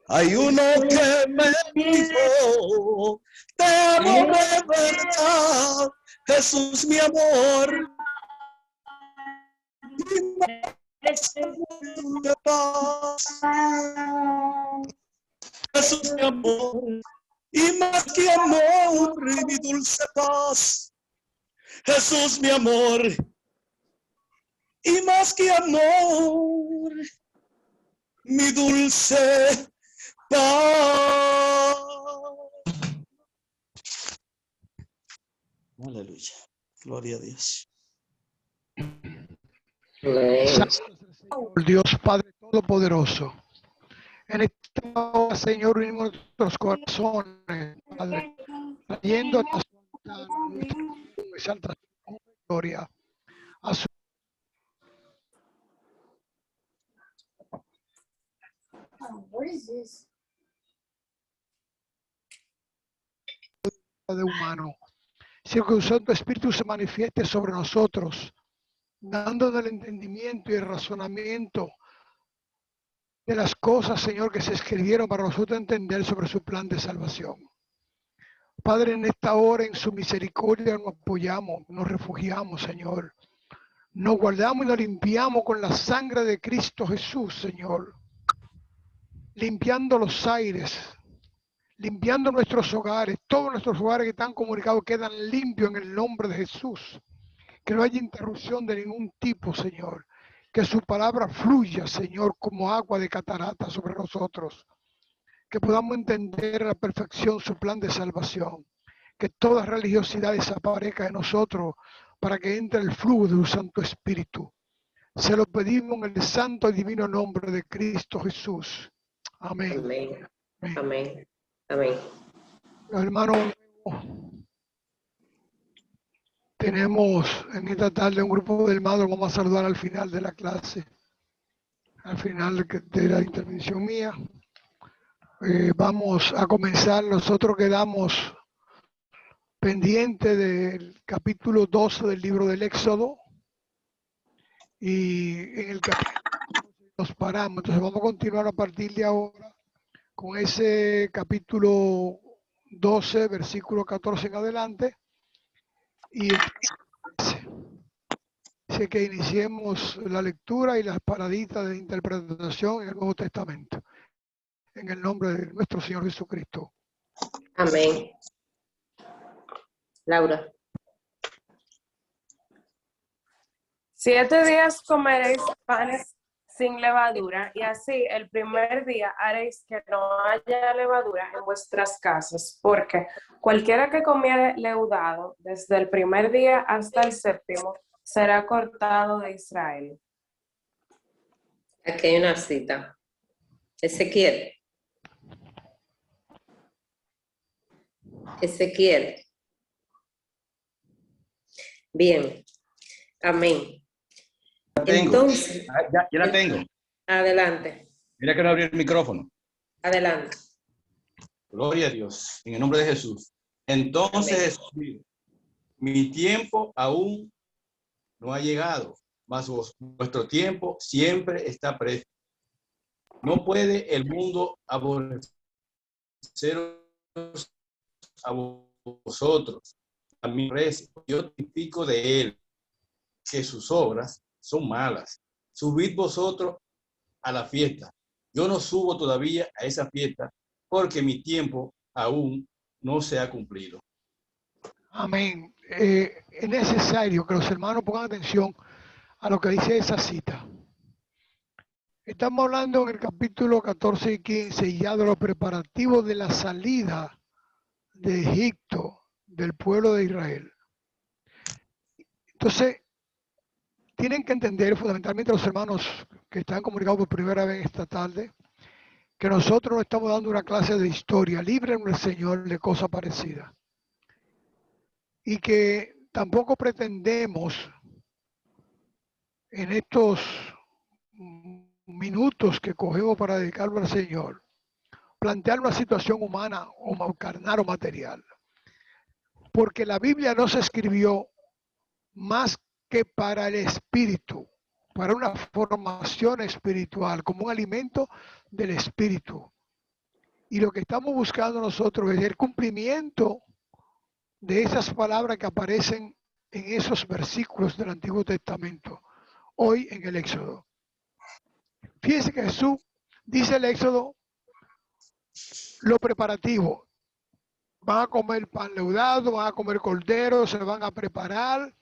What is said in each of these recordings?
Hay uno que me dijo, te amo de verdad, Jesús mi amor, de paz. Jesús mi amor, y más que amor, y mi dulce paz. Jesús mi amor, y más que amor, mi dulce paz. Aleluya. Gloria a Dios. Señor Dios Padre Todopoderoso. En esta hora, Señor, unimos nuestros corazones, Padre, trayendo a nuestra exaltación, gloria a su de humano. Sino que usando tu Espíritu se manifieste sobre nosotros, dándonos el entendimiento y el razonamiento de las cosas, Señor, que se escribieron para nosotros entender sobre su plan de salvación. Padre, en esta hora, en su misericordia, nos apoyamos, nos refugiamos, Señor. Nos guardamos y nos limpiamos con la sangre de Cristo Jesús, Señor. Limpiando los aires, limpiando nuestros hogares, todos nuestros hogares que están comunicados quedan limpios en el nombre de Jesús. Que no haya interrupción de ningún tipo, Señor. Que su palabra fluya, Señor, como agua de catarata sobre nosotros. Que podamos entender a la perfección su plan de salvación. Que toda religiosidad desaparezca de nosotros para que entre el flujo de un Santo Espíritu. Se lo pedimos en el santo y divino nombre de Cristo Jesús. Amén. Amén. Amén. Amén. Los hermanos, tenemos en esta tarde un grupo de hermanos, vamos a saludar al final de la clase, al final de la intervención mía. Vamos a comenzar, nosotros quedamos pendientes del capítulo 12 del libro del Éxodo y en el capítulo nos paramos, entonces vamos a continuar a partir de ahora con ese capítulo 12, versículo 14 en adelante y así que iniciemos la lectura y las paraditas de interpretación en el Nuevo Testamento. En el nombre de nuestro Señor Jesucristo. Amén. Laura. 7 días comeréis panes sin levadura, y así el primer día haréis que no haya levadura en vuestras casas, porque cualquiera que comiere leudado desde el primer día hasta el séptimo será cortado de Israel. Aquí hay una cita. Ezequiel. Ezequiel. Bien. Amén. Entonces, ya la tengo. Adelante. Mira que no abrí el micrófono. Adelante. Gloria a Dios, en el nombre de Jesús. Entonces, mi tiempo aún no ha llegado, mas vuestro tiempo siempre está presto. No puede el mundo aborreceros a vosotros, a mi rezo. Yo testifico de él, que sus obras son malas. Subid vosotros a la fiesta. Yo no subo todavía a esa fiesta, porque mi tiempo aún no se ha cumplido. Amén. Es necesario que los hermanos pongan atención a lo que dice esa cita. Estamos hablando en el capítulo 14 y 15 ya de los preparativos de la salida de Egipto del pueblo de Israel. Entonces, tienen que entender fundamentalmente los hermanos que están comunicados por primera vez esta tarde, que nosotros no estamos dando una clase de historia, líbrenos el Señor de cosas parecidas. Y que tampoco pretendemos en estos minutos que cogemos para dedicarlo al Señor, plantear una situación humana o carnal o material. Porque la Biblia no se escribió más que para el espíritu, para una formación espiritual, como un alimento del espíritu. Y lo que estamos buscando nosotros es el cumplimiento de esas palabras que aparecen en esos versículos del Antiguo Testamento, hoy en el Éxodo. Fíjense que Jesús dice el Éxodo lo preparativo. Van a comer pan leudado, van a comer cordero, se van a preparar,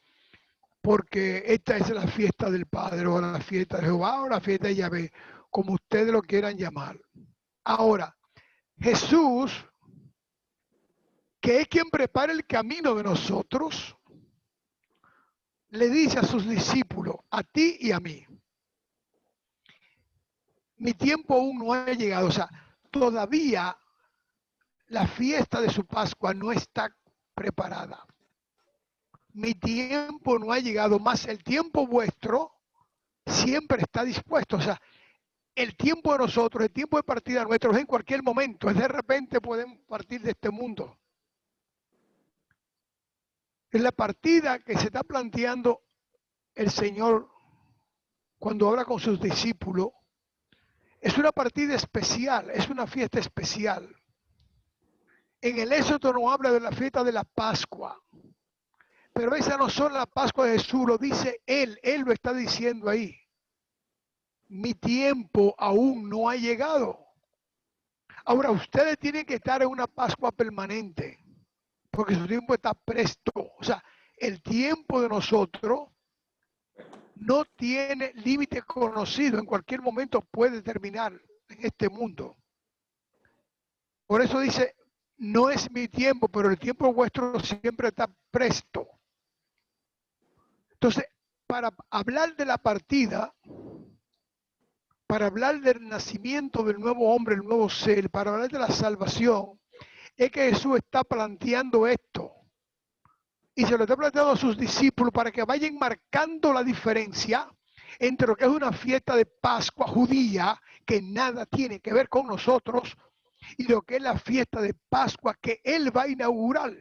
porque esta es la fiesta del Padre, o la fiesta de Jehová, o la fiesta de Yahvé, como ustedes lo quieran llamar. Ahora, Jesús, que es quien prepara el camino de nosotros, le dice a sus discípulos, a ti y a mí, mi tiempo aún no ha llegado. O sea, todavía la fiesta de su Pascua no está preparada. Mi tiempo no ha llegado, más el tiempo vuestro siempre está dispuesto. O sea, el tiempo de nosotros, el tiempo de partida nuestro es en cualquier momento. Es de repente podemos partir de este mundo. Es la partida que se está planteando el Señor cuando habla con sus discípulos. Es una partida especial, es una fiesta especial. En el Éxodo no habla de la fiesta de la Pascua, pero esa no son la Pascua de Jesús, lo dice Él lo está diciendo ahí. Mi tiempo aún no ha llegado. Ahora, ustedes tienen que estar en una Pascua permanente, porque su tiempo está presto. O sea, el tiempo de nosotros no tiene límite conocido, en cualquier momento puede terminar en este mundo. Por eso dice, no es mi tiempo, pero el tiempo vuestro siempre está presto. Entonces, para hablar de la partida, para hablar del nacimiento del nuevo hombre, el nuevo ser, para hablar de la salvación, es que Jesús está planteando esto. Y se lo está planteando a sus discípulos para que vayan marcando la diferencia entre lo que es una fiesta de Pascua judía, que nada tiene que ver con nosotros, y lo que es la fiesta de Pascua que Él va a inaugurar,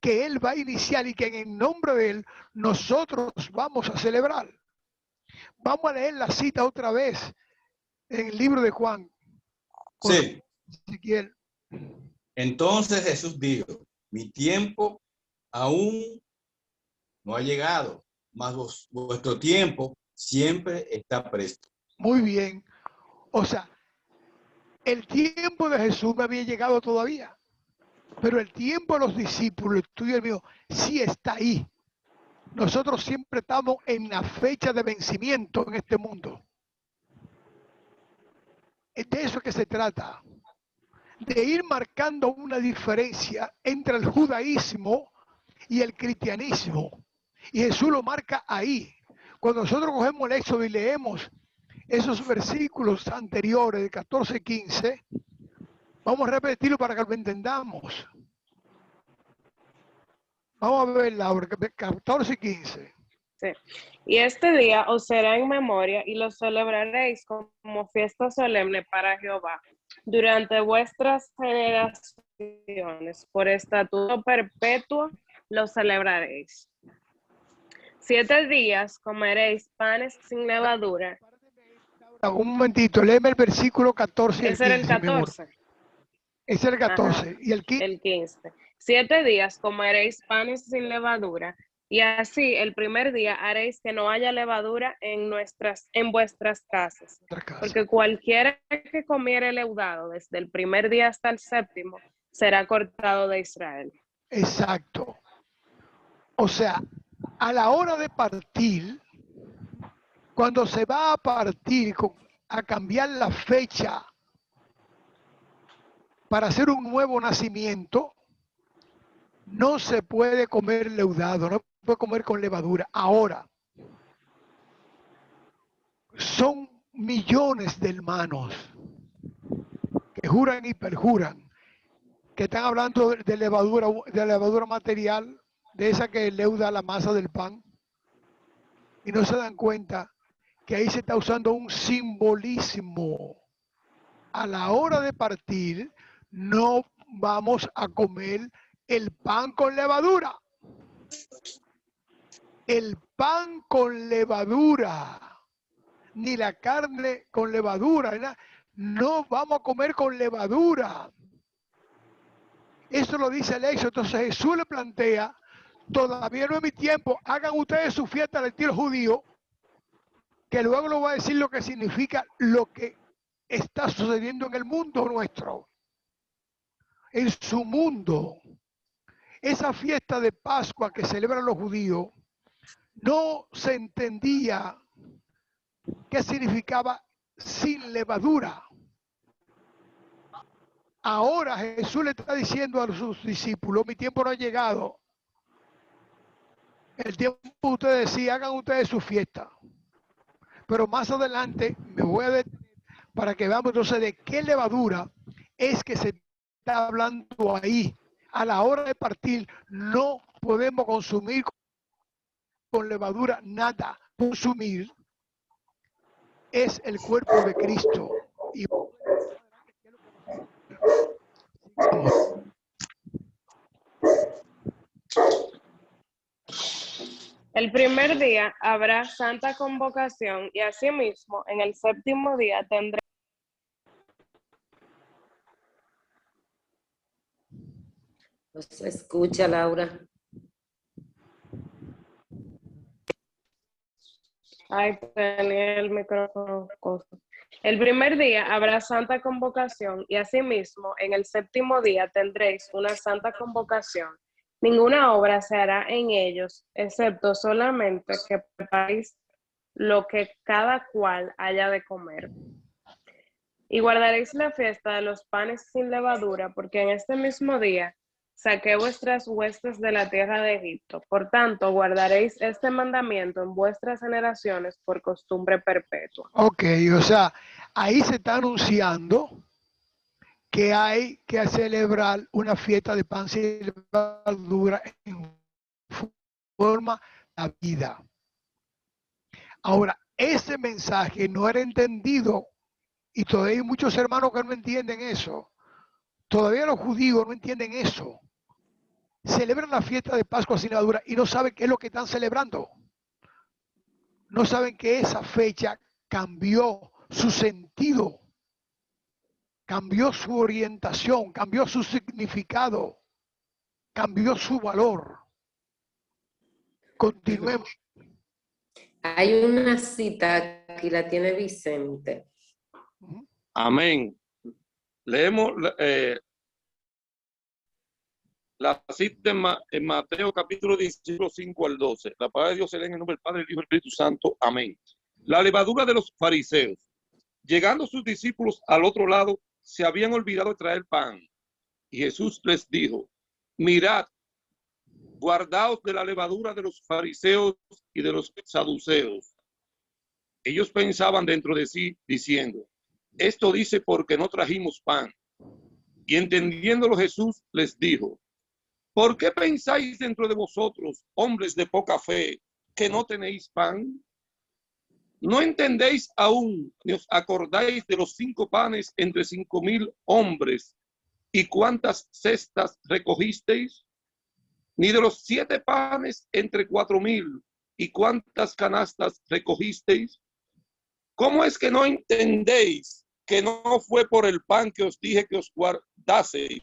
que Él va a iniciar y que en el nombre de Él nosotros vamos a celebrar. Vamos a leer la cita otra vez en el libro de Juan. Sí. Ezequiel. Entonces Jesús dijo, mi tiempo aún no ha llegado, mas vuestro tiempo siempre está presto. Muy bien. O sea, el tiempo de Jesús no había llegado todavía, pero el tiempo de los discípulos, el tuyo y el mío, sí está ahí. Nosotros siempre estamos en la fecha de vencimiento en este mundo. Es de eso que se trata, de ir marcando una diferencia entre el judaísmo y el cristianismo. Y Jesús lo marca ahí. Cuando nosotros cogemos el Éxodo y leemos esos versículos anteriores de 14 y 15, vamos a repetirlo para que lo entendamos. Vamos a ver, Laura, 14 y 15. Sí. Y este día os será en memoria y lo celebraréis como fiesta solemne para Jehová durante vuestras generaciones. Por estatuto perpetuo lo celebraréis. 7 días comeréis panes sin levadura. Un momentito, léeme el versículo 14 y el 15. Ese era el 14. Ese era el 14. Ajá. ¿Y el 15? El 15. 7 días comeréis panes sin levadura, y así el primer día haréis que no haya levadura en vuestras casas. Porque cualquiera que comiere leudado desde el primer día hasta el séptimo será cortado de Israel. Exacto. O sea, a la hora de partir, cuando se va a partir, a cambiar la fecha para hacer un nuevo nacimiento, no se puede comer leudado, no se puede comer con levadura. Ahora, son millones de hermanos que juran y perjuran, que están hablando de levadura material, de esa que leuda la masa del pan, y no se dan cuenta que ahí se está usando un simbolismo. A la hora de partir, no vamos a comer el pan con levadura. El pan con levadura, ni la carne con levadura, no vamos a comer con levadura. Eso lo dice el Éxodo. Entonces Jesús le plantea, todavía no es mi tiempo, hagan ustedes su fiesta del estilo judío, que luego lo voy a decir lo que significa lo que está sucediendo en el mundo nuestro. En su mundo, esa fiesta de Pascua que celebran los judíos, no se entendía qué significaba sin levadura. Ahora Jesús le está diciendo a sus discípulos, mi tiempo no ha llegado. El tiempo de ustedes sí, hagan ustedes su fiesta. Pero más adelante me voy a detener para que veamos entonces de qué levadura es que se está hablando ahí. A la hora de partir no podemos consumir con levadura nada. Consumir es el cuerpo de Cristo. Y El primer día habrá santa convocación y asimismo en el séptimo día tendré. No se escucha, Laura. Ay, tenía el micrófono. El primer día habrá santa convocación y asimismo en el séptimo día tendréis una santa convocación. Ninguna obra se hará en ellos, excepto solamente que preparéis lo que cada cual haya de comer. Y guardaréis la fiesta de los panes sin levadura, porque en este mismo día saqué vuestras huestes de la tierra de Egipto. Por tanto, guardaréis este mandamiento en vuestras generaciones por costumbre perpetua. ok, o sea, ahí se está anunciando que hay que celebrar una fiesta de pan sin levadura en forma de la vida. Ahora, ese mensaje no era entendido y todavía hay muchos hermanos que no entienden eso. Todavía los judíos no entienden eso. Celebran la fiesta de Pascua sin levadura y no saben qué es lo que están celebrando. No saben que esa fecha cambió su sentido, cambió su orientación, cambió su significado, cambió su valor. Continuemos. Hay una cita que la tiene Vicente. Amén. Leemos la cita en Mateo capítulo 10, 5 al 12. La palabra de Dios se lee en el nombre del Padre, del Hijo y del Espíritu Santo. Amén. La levadura de los fariseos. Llegando sus discípulos al otro lado, se habían olvidado de traer pan. Y Jesús les dijo, mirad, guardaos de la levadura de los fariseos y de los saduceos. Ellos pensaban dentro de sí, diciendo, esto dice porque no trajimos pan. Y entendiéndolo Jesús les dijo, ¿por qué pensáis dentro de vosotros, hombres de poca fe, que no tenéis pan? ¿No entendéis aún, ni os acordáis de los 5 panes entre 5,000 hombres, y cuántas cestas recogisteis? Ni de los 7 panes entre 4,000, y cuántas canastas recogisteis? ¿Cómo es que no entendéis que no fue por el pan que os dije que os guardaseis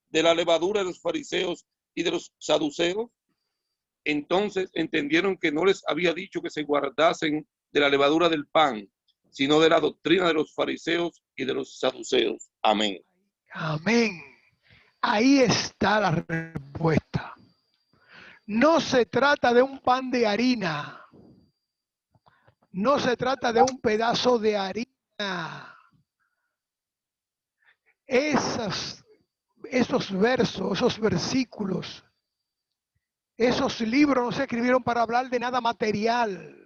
de la levadura de los fariseos y de los saduceos? Entonces entendieron que no les había dicho que se guardasen de la levadura del pan, sino de la doctrina de los fariseos y de los saduceos. Amén. Amén. Ahí está la respuesta. No se trata de un pan de harina. No se trata de un pedazo de harina. Esos versos, esos versículos, esos libros no se escribieron para hablar de nada material.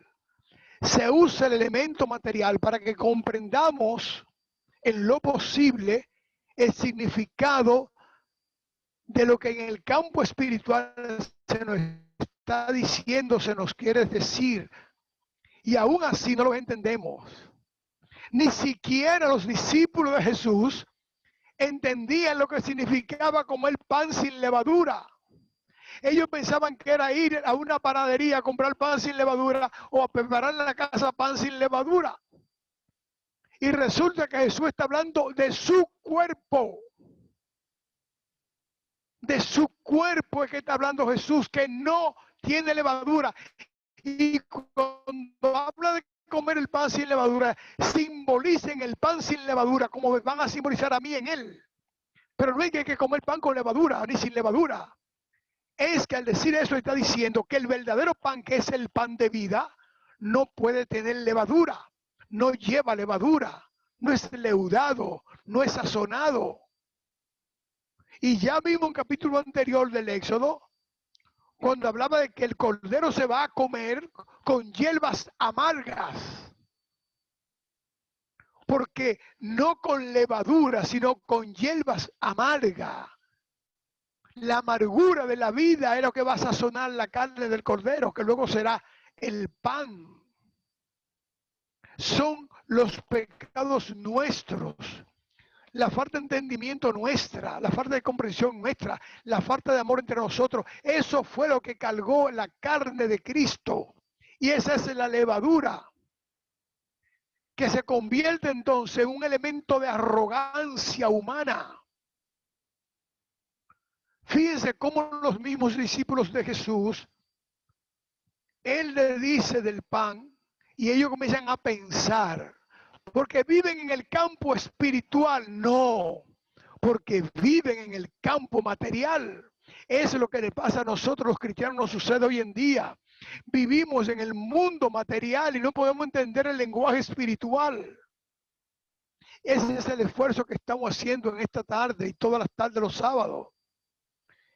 Se usa el elemento material para que comprendamos en lo posible el significado de lo que en el campo espiritual se nos está diciendo, se nos quiere decir. Y aún así no lo entendemos. Ni siquiera los discípulos de Jesús entendían lo que significaba comer pan sin levadura. Ellos pensaban que era ir a una panadería a comprar pan sin levadura o a preparar en la casa pan sin levadura. Y resulta que Jesús está hablando de su cuerpo. De su cuerpo es que está hablando Jesús, que no tiene levadura. Y cuando habla de comer el pan sin levadura, simbolicen el pan sin levadura como me van a simbolizar a mí en él. Pero no hay que comer pan con levadura ni sin levadura. Es que al decir eso está diciendo que el verdadero pan, que es el pan de vida, no puede tener levadura, no lleva levadura, no es leudado, no es sazonado. Y ya vimos un capítulo anterior del Éxodo, cuando hablaba de que el cordero se va a comer con hierbas amargas. Porque no con levadura, sino con hierbas amargas. La amargura de la vida es lo que va a sazonar la carne del cordero, que luego será el pan. Son los pecados nuestros, la falta de entendimiento nuestra, la falta de comprensión nuestra, la falta de amor entre nosotros. Eso fue lo que cargó la carne de Cristo. Y esa es la levadura, que se convierte entonces en un elemento de arrogancia humana. Fíjense cómo los mismos discípulos de Jesús, Él le dice del pan y ellos comienzan a pensar, porque viven en el campo espiritual, no, porque viven en el campo material. Eso es lo que le pasa a nosotros los cristianos, nos sucede hoy en día. Vivimos en el mundo material y no podemos entender el lenguaje espiritual. Ese es el esfuerzo que estamos haciendo en esta tarde y todas las tardes los sábados.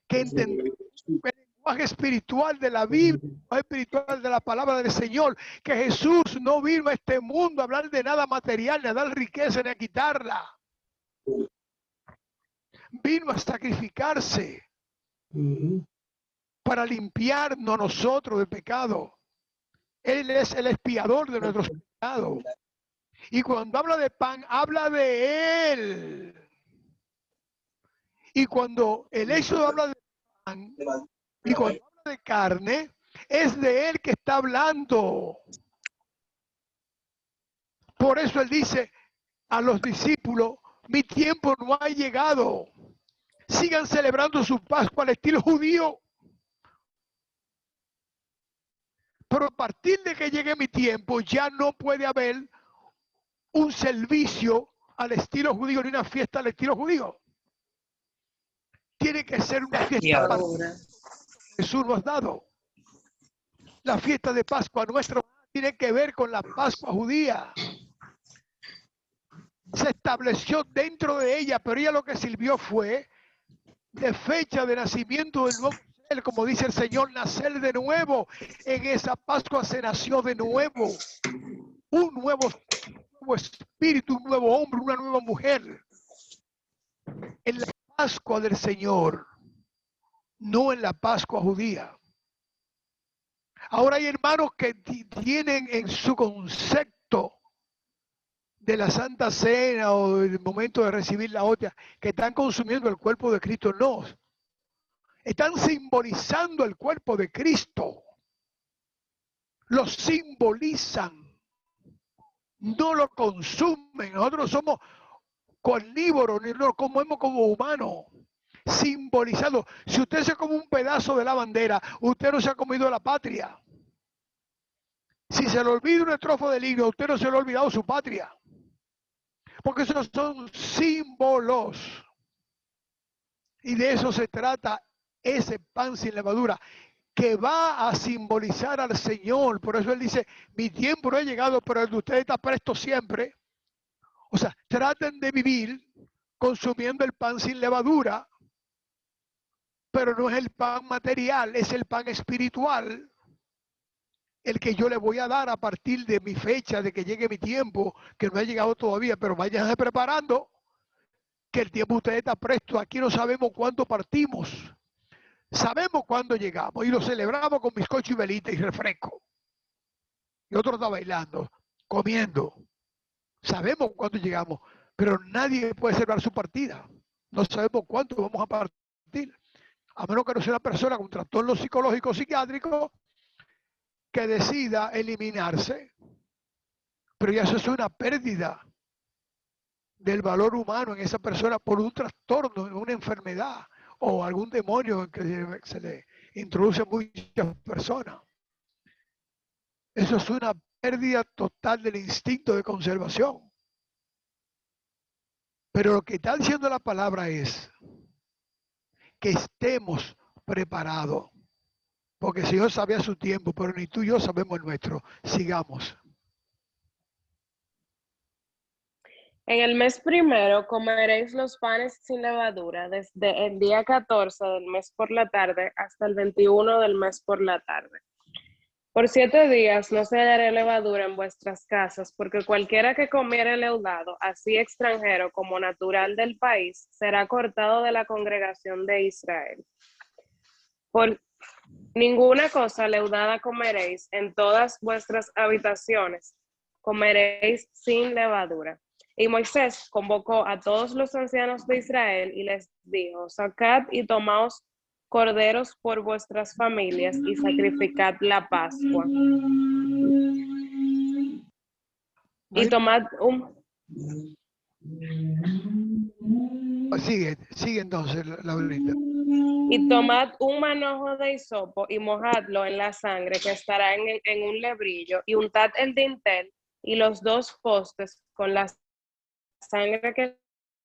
Que entendemos el lenguaje espiritual de la Biblia, el lenguaje espiritual de la palabra del Señor, que Jesús no vino a este mundo a hablar de nada material, ni a dar riqueza, ni a quitarla. Vino a sacrificarse para limpiarnos a nosotros del pecado. Él es el expiador de nuestros pecados. Y cuando habla de pan, habla de Él. Y cuando el Éxodo habla de pan, y cuando habla de carne, es de Él que está hablando. Por eso Él dice a los discípulos, mi tiempo no ha llegado. Sigan celebrando su Pascua al estilo judío. Pero a partir de que llegue mi tiempo, ya no puede haber un servicio al estilo judío ni una fiesta al estilo judío. Tiene que ser una fiesta que Jesús nos ha dado. La fiesta de Pascua nuestra tiene que ver con la Pascua judía. Se estableció dentro de ella, pero ella lo que sirvió fue de fecha de nacimiento del nuevo ser, como dice el Señor, nacer de nuevo. En esa Pascua se nació de nuevo. Un nuevo espíritu, un nuevo hombre, una nueva mujer. En la Pascua del Señor, no en la Pascua judía. Ahora hay hermanos que tienen en su concepto de la Santa Cena o del momento de recibir la hostia, que están consumiendo el cuerpo de Cristo. No, están simbolizando el cuerpo de Cristo. Lo simbolizan, no lo consumen. Nosotros somos carnívoros, ni lo comemos como humanos. Simbolizado. Si usted se come un pedazo de la bandera, usted no se ha comido la patria. Si se le olvida una estrofa de lino, usted no se le ha olvidado su patria. Porque esos son símbolos. Y de eso se trata ese pan sin levadura, que va a simbolizar al Señor. Por eso Él dice, mi tiempo no ha llegado, pero el de ustedes está presto siempre. O sea, traten de vivir consumiendo el pan sin levadura, pero no es el pan material, es el pan espiritual, el que yo le voy a dar a partir de mi fecha, de que llegue mi tiempo, que no ha llegado todavía, pero váyanse preparando, que el tiempo usted está presto. Aquí no sabemos cuándo partimos, sabemos cuándo llegamos y lo celebramos con bizcocho y velita y refresco. Y otro está bailando, comiendo. Sabemos cuándo llegamos, pero nadie puede celebrar su partida. No sabemos cuánto vamos a partir, a menos que no sea una persona con trastorno psicológico psiquiátrico que decida eliminarse. Pero ya eso es una pérdida del valor humano en esa persona por un trastorno, una enfermedad o algún demonio que se le introduce a muchas personas. Eso es una pérdida total del instinto de conservación. Pero lo que está diciendo la palabra es que estemos preparados. Porque el Señor sabía su tiempo, pero ni tú y yo sabemos el nuestro. Sigamos. En el mes primero comeréis los panes sin levadura, desde el día 14 del mes por la tarde hasta el 21 del mes por la tarde. Por 7 días no se hallará levadura en vuestras casas, porque cualquiera que comiere leudado, así extranjero como natural del país, será cortado de la congregación de Israel. Por ninguna cosa leudada comeréis en todas vuestras habitaciones, comeréis sin levadura. Y Moisés convocó a todos los ancianos de Israel y les dijo: sacad y tomaos corderos por vuestras familias y sacrificad la Pascua. Y tomad Sigue entonces, Laurita. Y tomad un manojo de hisopo y mojadlo en la sangre que estará en un lebrillo, y untad el dintel y los 2 postes con la sangre que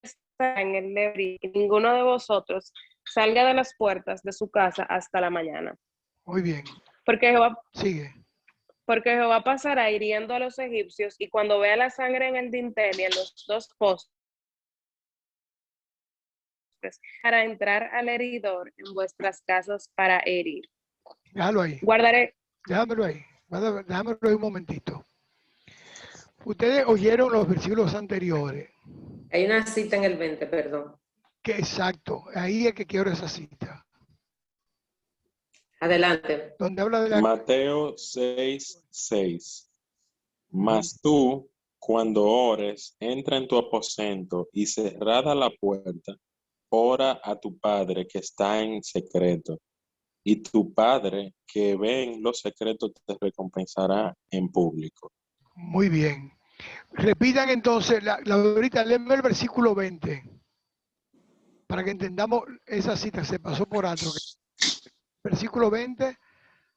está en el lebrillo. Y ninguno de vosotros salga de las puertas de su casa hasta la mañana. Muy bien. Porque Sigue. Jehová pasará hiriendo a los egipcios, y cuando vea la sangre en el dintel y en los 2 postes, para entrar al heridor en vuestras casas para herir. Déjalo ahí. Guardaré. Déjamelo ahí. Déjamelo ahí un momentito. Ustedes oyeron los versículos anteriores. Hay una cita en el 20, perdón. Que exacto. Ahí es que quiero esa cita. Adelante. Donde habla de la... Mateo 6:6. Mas tú, cuando ores, entra en tu aposento y cerrada la puerta, ora a tu Padre que está en secreto, y tu Padre que ve en lo secreto te recompensará en público. Muy bien. Repitan entonces, ahorita léeme el versículo 20, para que entendamos esa cita, se pasó por alto. Versículo 20.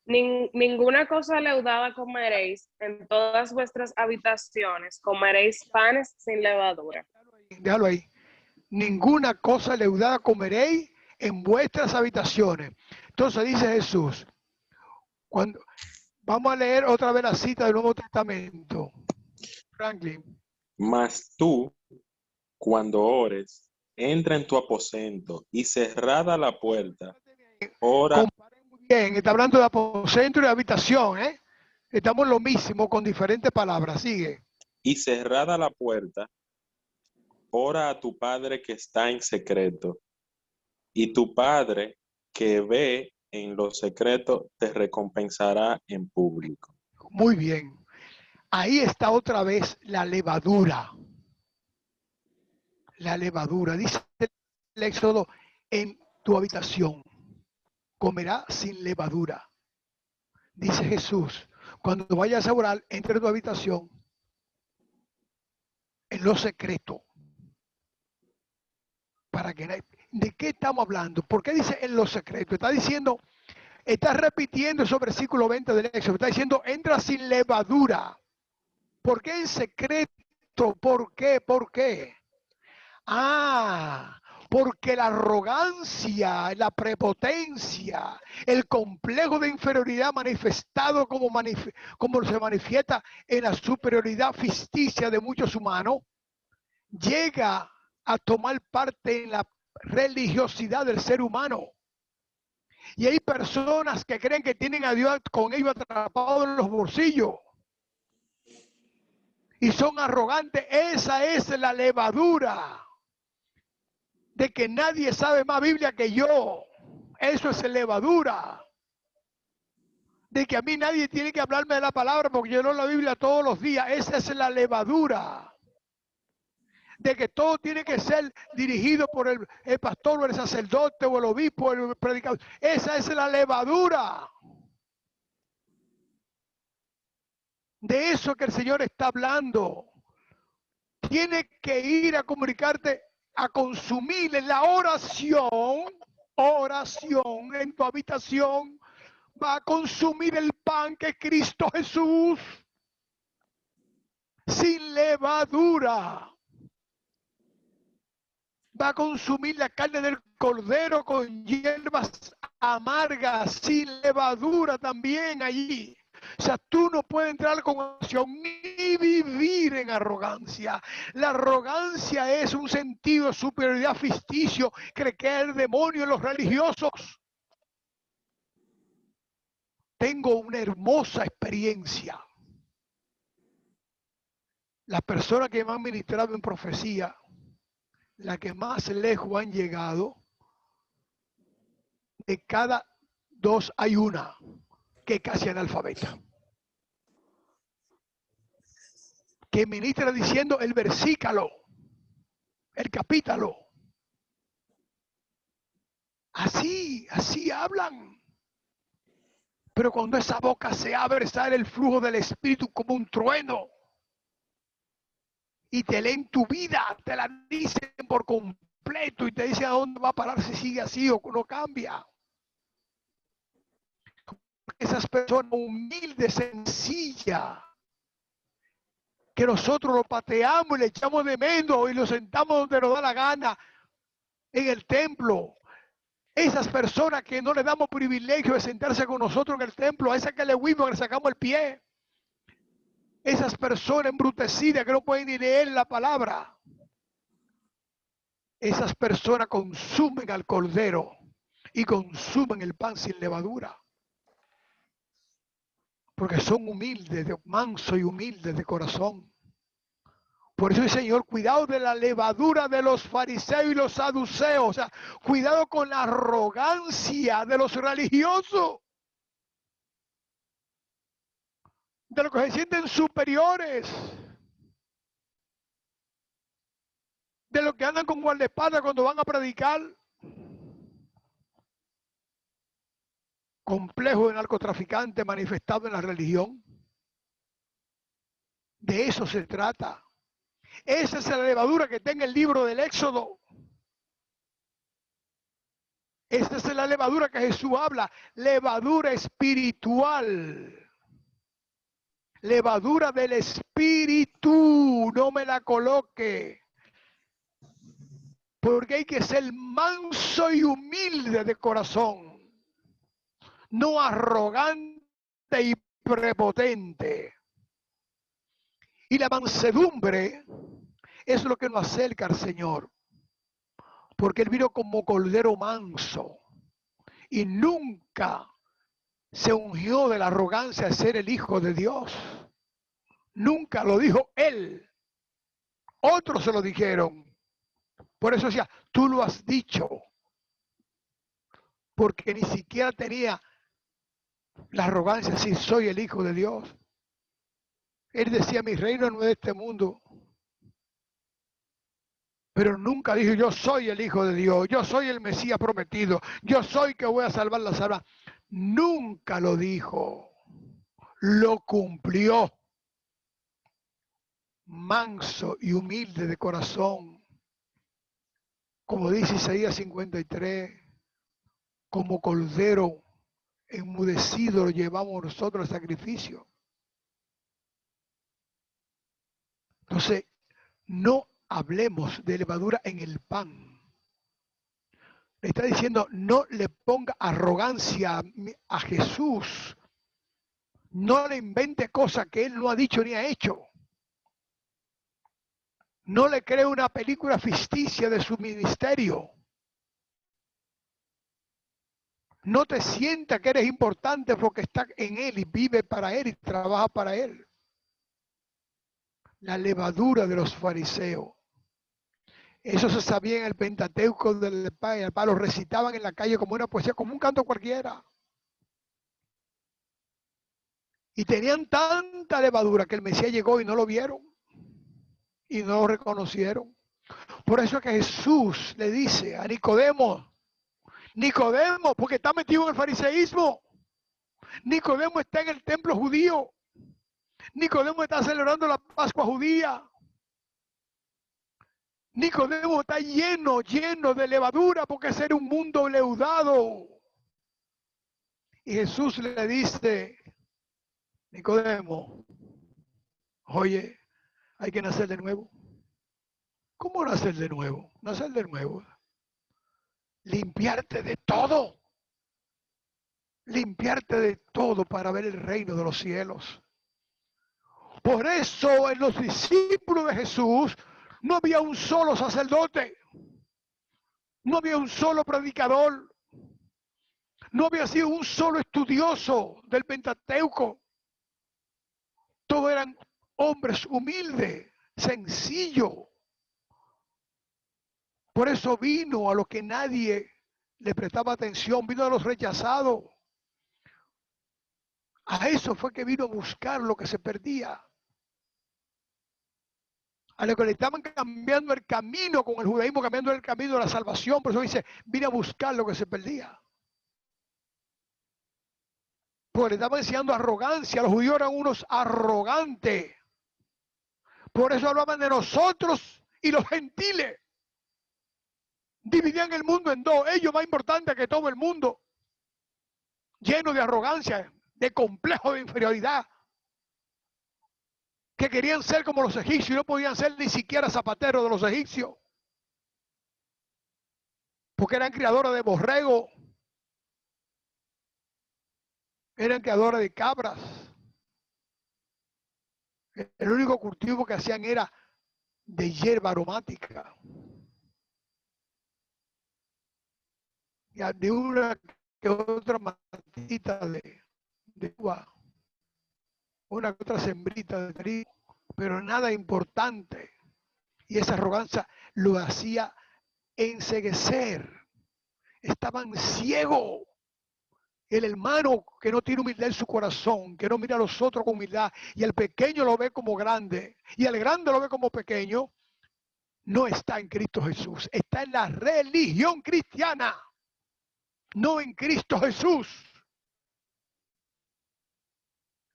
Ninguna cosa leudada comeréis en todas vuestras habitaciones, comeréis panes sin levadura. Déjalo ahí. Ninguna cosa leudada comeréis en vuestras habitaciones. Entonces dice Jesús, vamos a leer otra vez la cita del Nuevo Testamento. Franklin. Mas tú, cuando ores, entra en tu aposento y cerrada la puerta, ora. Muy bien, está hablando de aposento y de habitación, ¿eh? Estamos lo mismo con diferentes palabras. Sigue. Y cerrada la puerta, ora a tu Padre que está en secreto, y tu Padre que ve en lo secreto te recompensará en público. Muy bien. Ahí está otra vez la levadura. La levadura. Dice el Éxodo, en tu habitación comerá sin levadura. Dice Jesús, cuando vayas a orar, entra en tu habitación en lo secreto. Para que ¿de qué estamos hablando? ¿Por qué dice en lo secreto? Está diciendo, está repitiendo esos versículos 20 del Éxodo. Está diciendo, entra sin levadura. ¿Por qué en secreto? ¿Por qué? ¿Por qué? Porque la arrogancia, la prepotencia, el complejo de inferioridad manifestado como se manifiesta en la superioridad ficticia de muchos humanos, llega a tomar parte en la religiosidad del ser humano. Y hay personas que creen que tienen a Dios con ellos atrapados en los bolsillos. Y son arrogantes. Esa es la levadura. De que nadie sabe más Biblia que yo. Eso es levadura. De que a mí nadie tiene que hablarme de la palabra porque yo leo la Biblia todos los días. Esa es la levadura. De que todo tiene que ser dirigido por el pastor o el sacerdote o el obispo o el predicador. Esa es la levadura. De eso que el Señor está hablando. tienes que ir a comunicarte, a consumir en la oración en tu habitación. Va a consumir el pan que es Cristo Jesús sin levadura. Va a consumir la carne del cordero con hierbas amargas, sin levadura también allí. O sea, tú no puedes entrar con oración ni vivir en arrogancia. La arrogancia es un sentido de superioridad ficticio que le queda el demonio en los religiosos. Tengo una hermosa experiencia. Las personas que me han ministrado en profecía, las que más lejos han llegado, de cada 2 hay una que es casi analfabeta, que ministra diciendo el versículo, el capítulo. Así hablan. Pero cuando esa boca se abre, sale el flujo del Espíritu como un trueno. Y te leen tu vida, te la dicen por completo y te dicen a dónde va a parar si sigue así o no cambia. Esas personas humildes, sencillas, que nosotros lo pateamos y le echamos de menos y lo sentamos donde nos da la gana en el templo. Esas personas que no le damos privilegio de sentarse con nosotros en el templo, a esas que le huimos, que le sacamos el pie. Esas personas embrutecidas que no pueden ni leer la palabra. Esas personas consumen al cordero y consumen el pan sin levadura. Porque son humildes, mansos y humildes de corazón. Por eso el Señor, cuidado de la levadura de los fariseos y los saduceos. O sea, cuidado con la arrogancia de los religiosos. De los que se sienten superiores. De los que andan con guardaespaldas cuando van a predicar. Complejo de narcotraficante manifestado en la religión. De eso se trata. Esa es la levadura que está en el libro del Éxodo. Esa es la levadura que Jesús habla. Levadura espiritual. Levadura del espíritu. No me la coloque. Porque hay que ser manso y humilde de corazón. No arrogante y prepotente. Y la mansedumbre es lo que nos acerca al Señor. Porque Él vino como cordero manso. Y nunca se ungió de la arrogancia de ser el Hijo de Dios. Nunca lo dijo Él. Otros se lo dijeron. Por eso decía, tú lo has dicho. Porque ni siquiera tenía la arrogancia, si soy el Hijo de Dios. Él decía, mi reino no es de este mundo. Pero nunca dijo, yo soy el Hijo de Dios, yo soy el Mesías prometido, yo soy que voy a salvar las almas. Nunca lo dijo. Lo cumplió. Manso y humilde de corazón. Como dice Isaías 53, como cordero enmudecido lo llevamos nosotros al sacrificio. Entonces, no hablemos de levadura en el pan. Le está diciendo, no le ponga arrogancia a Jesús. No le invente cosas que Él no ha dicho ni ha hecho. No le cree una película ficticia de su ministerio. No te sientas que eres importante porque estás en Él y vive para Él y trabaja para Él. La levadura de los fariseos. Eso se sabía en el Pentateuco del Padre. Lo recitaban en la calle como una poesía, como un canto cualquiera. Y tenían tanta levadura que el Mesías llegó y no lo vieron. Y no lo reconocieron. Por eso es que Jesús le dice a Nicodemo, porque está metido en el fariseísmo. Nicodemo está en el templo judío. Nicodemo está celebrando la Pascua judía. Nicodemo está lleno de levadura porque ese era un mundo leudado. Y Jesús le dice, Nicodemo, oye, hay que nacer de nuevo. ¿Cómo nacer de nuevo? Nacer de nuevo. Limpiarte de todo. Limpiarte de todo para ver el reino de los cielos. Por eso en los discípulos de Jesús no había un solo sacerdote. No había un solo predicador. No había sido un solo estudioso del Pentateuco. Todos eran hombres humildes, sencillos. Por eso vino a los que nadie le prestaba atención, vino a los rechazados. A eso fue que vino a buscar lo que se perdía. A los que le estaban cambiando el camino con el judaísmo, cambiando el camino de la salvación. Por eso dice, vine a buscar lo que se perdía. Porque le estaban enseñando arrogancia. Los judíos eran unos arrogantes. Por eso hablaban de nosotros y los gentiles. Dividían el mundo en dos. Ellos más importantes que todo el mundo. Llenos de arrogancia, de complejo de inferioridad. Que querían ser como los egipcios y no podían ser ni siquiera zapateros de los egipcios. Porque eran criadores de borrego. Eran criadores de cabras. El único cultivo que hacían era de hierba aromática. Y de una que otra matita de uva. Una que otra sembrita de trigo. Pero nada importante. Y esa arrogancia lo hacía enceguecer. Estaban ciegos. El hermano que no tiene humildad en su corazón, que no mira a los otros con humildad, y al pequeño lo ve como grande, y al grande lo ve como pequeño, no está en Cristo Jesús. Está en la religión cristiana, no en Cristo Jesús.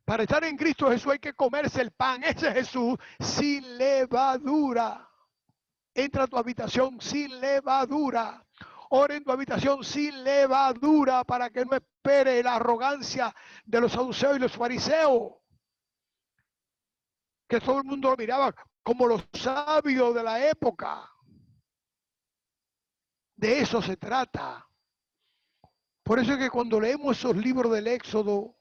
Para estar en Cristo Jesús hay que comerse el pan, ese Jesús, sin levadura. Entra a tu habitación sin levadura. Ora en tu habitación sin levadura para que no espere la arrogancia de los saduceos y los fariseos. Que todo el mundo lo miraba como los sabios de la época. De eso se trata. Por eso es que cuando leemos esos libros del Éxodo,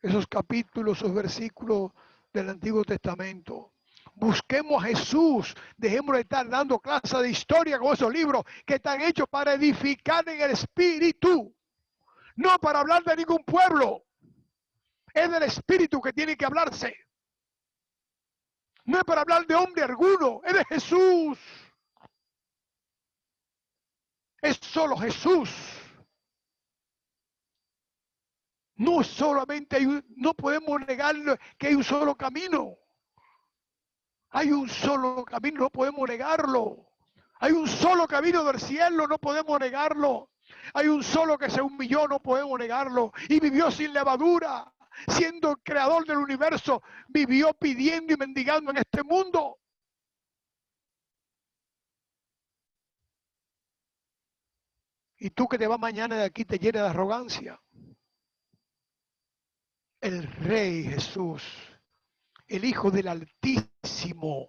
esos capítulos, esos versículos del Antiguo Testamento, busquemos a Jesús, dejemos de estar dando clases de historia con esos libros que están hechos para edificar en el espíritu, no para hablar de ningún pueblo. Es del espíritu que tiene que hablarse. No es para hablar de hombre alguno, es de Jesús. Es solo Jesús. No solamente no podemos negar que hay un solo camino. Hay un solo camino, no podemos negarlo. Hay un solo camino del cielo, no podemos negarlo. Hay un solo que se humilló, no podemos negarlo. Y vivió sin levadura, siendo el creador del universo, vivió pidiendo y mendigando en este mundo. Y tú que te vas mañana de aquí te llenas de arrogancia. El Rey Jesús, el Hijo del Altísimo,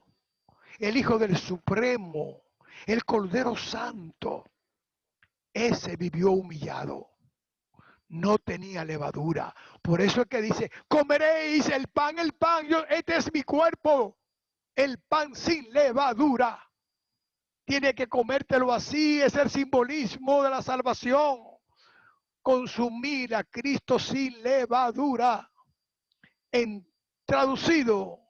el Hijo del Supremo, el Cordero Santo, ese vivió humillado, no tenía levadura. Por eso es que dice, comeréis el pan, este es mi cuerpo, el pan sin levadura. Tiene que comértelo así, es el simbolismo de la salvación. Consumir a Cristo sin levadura. Traducido,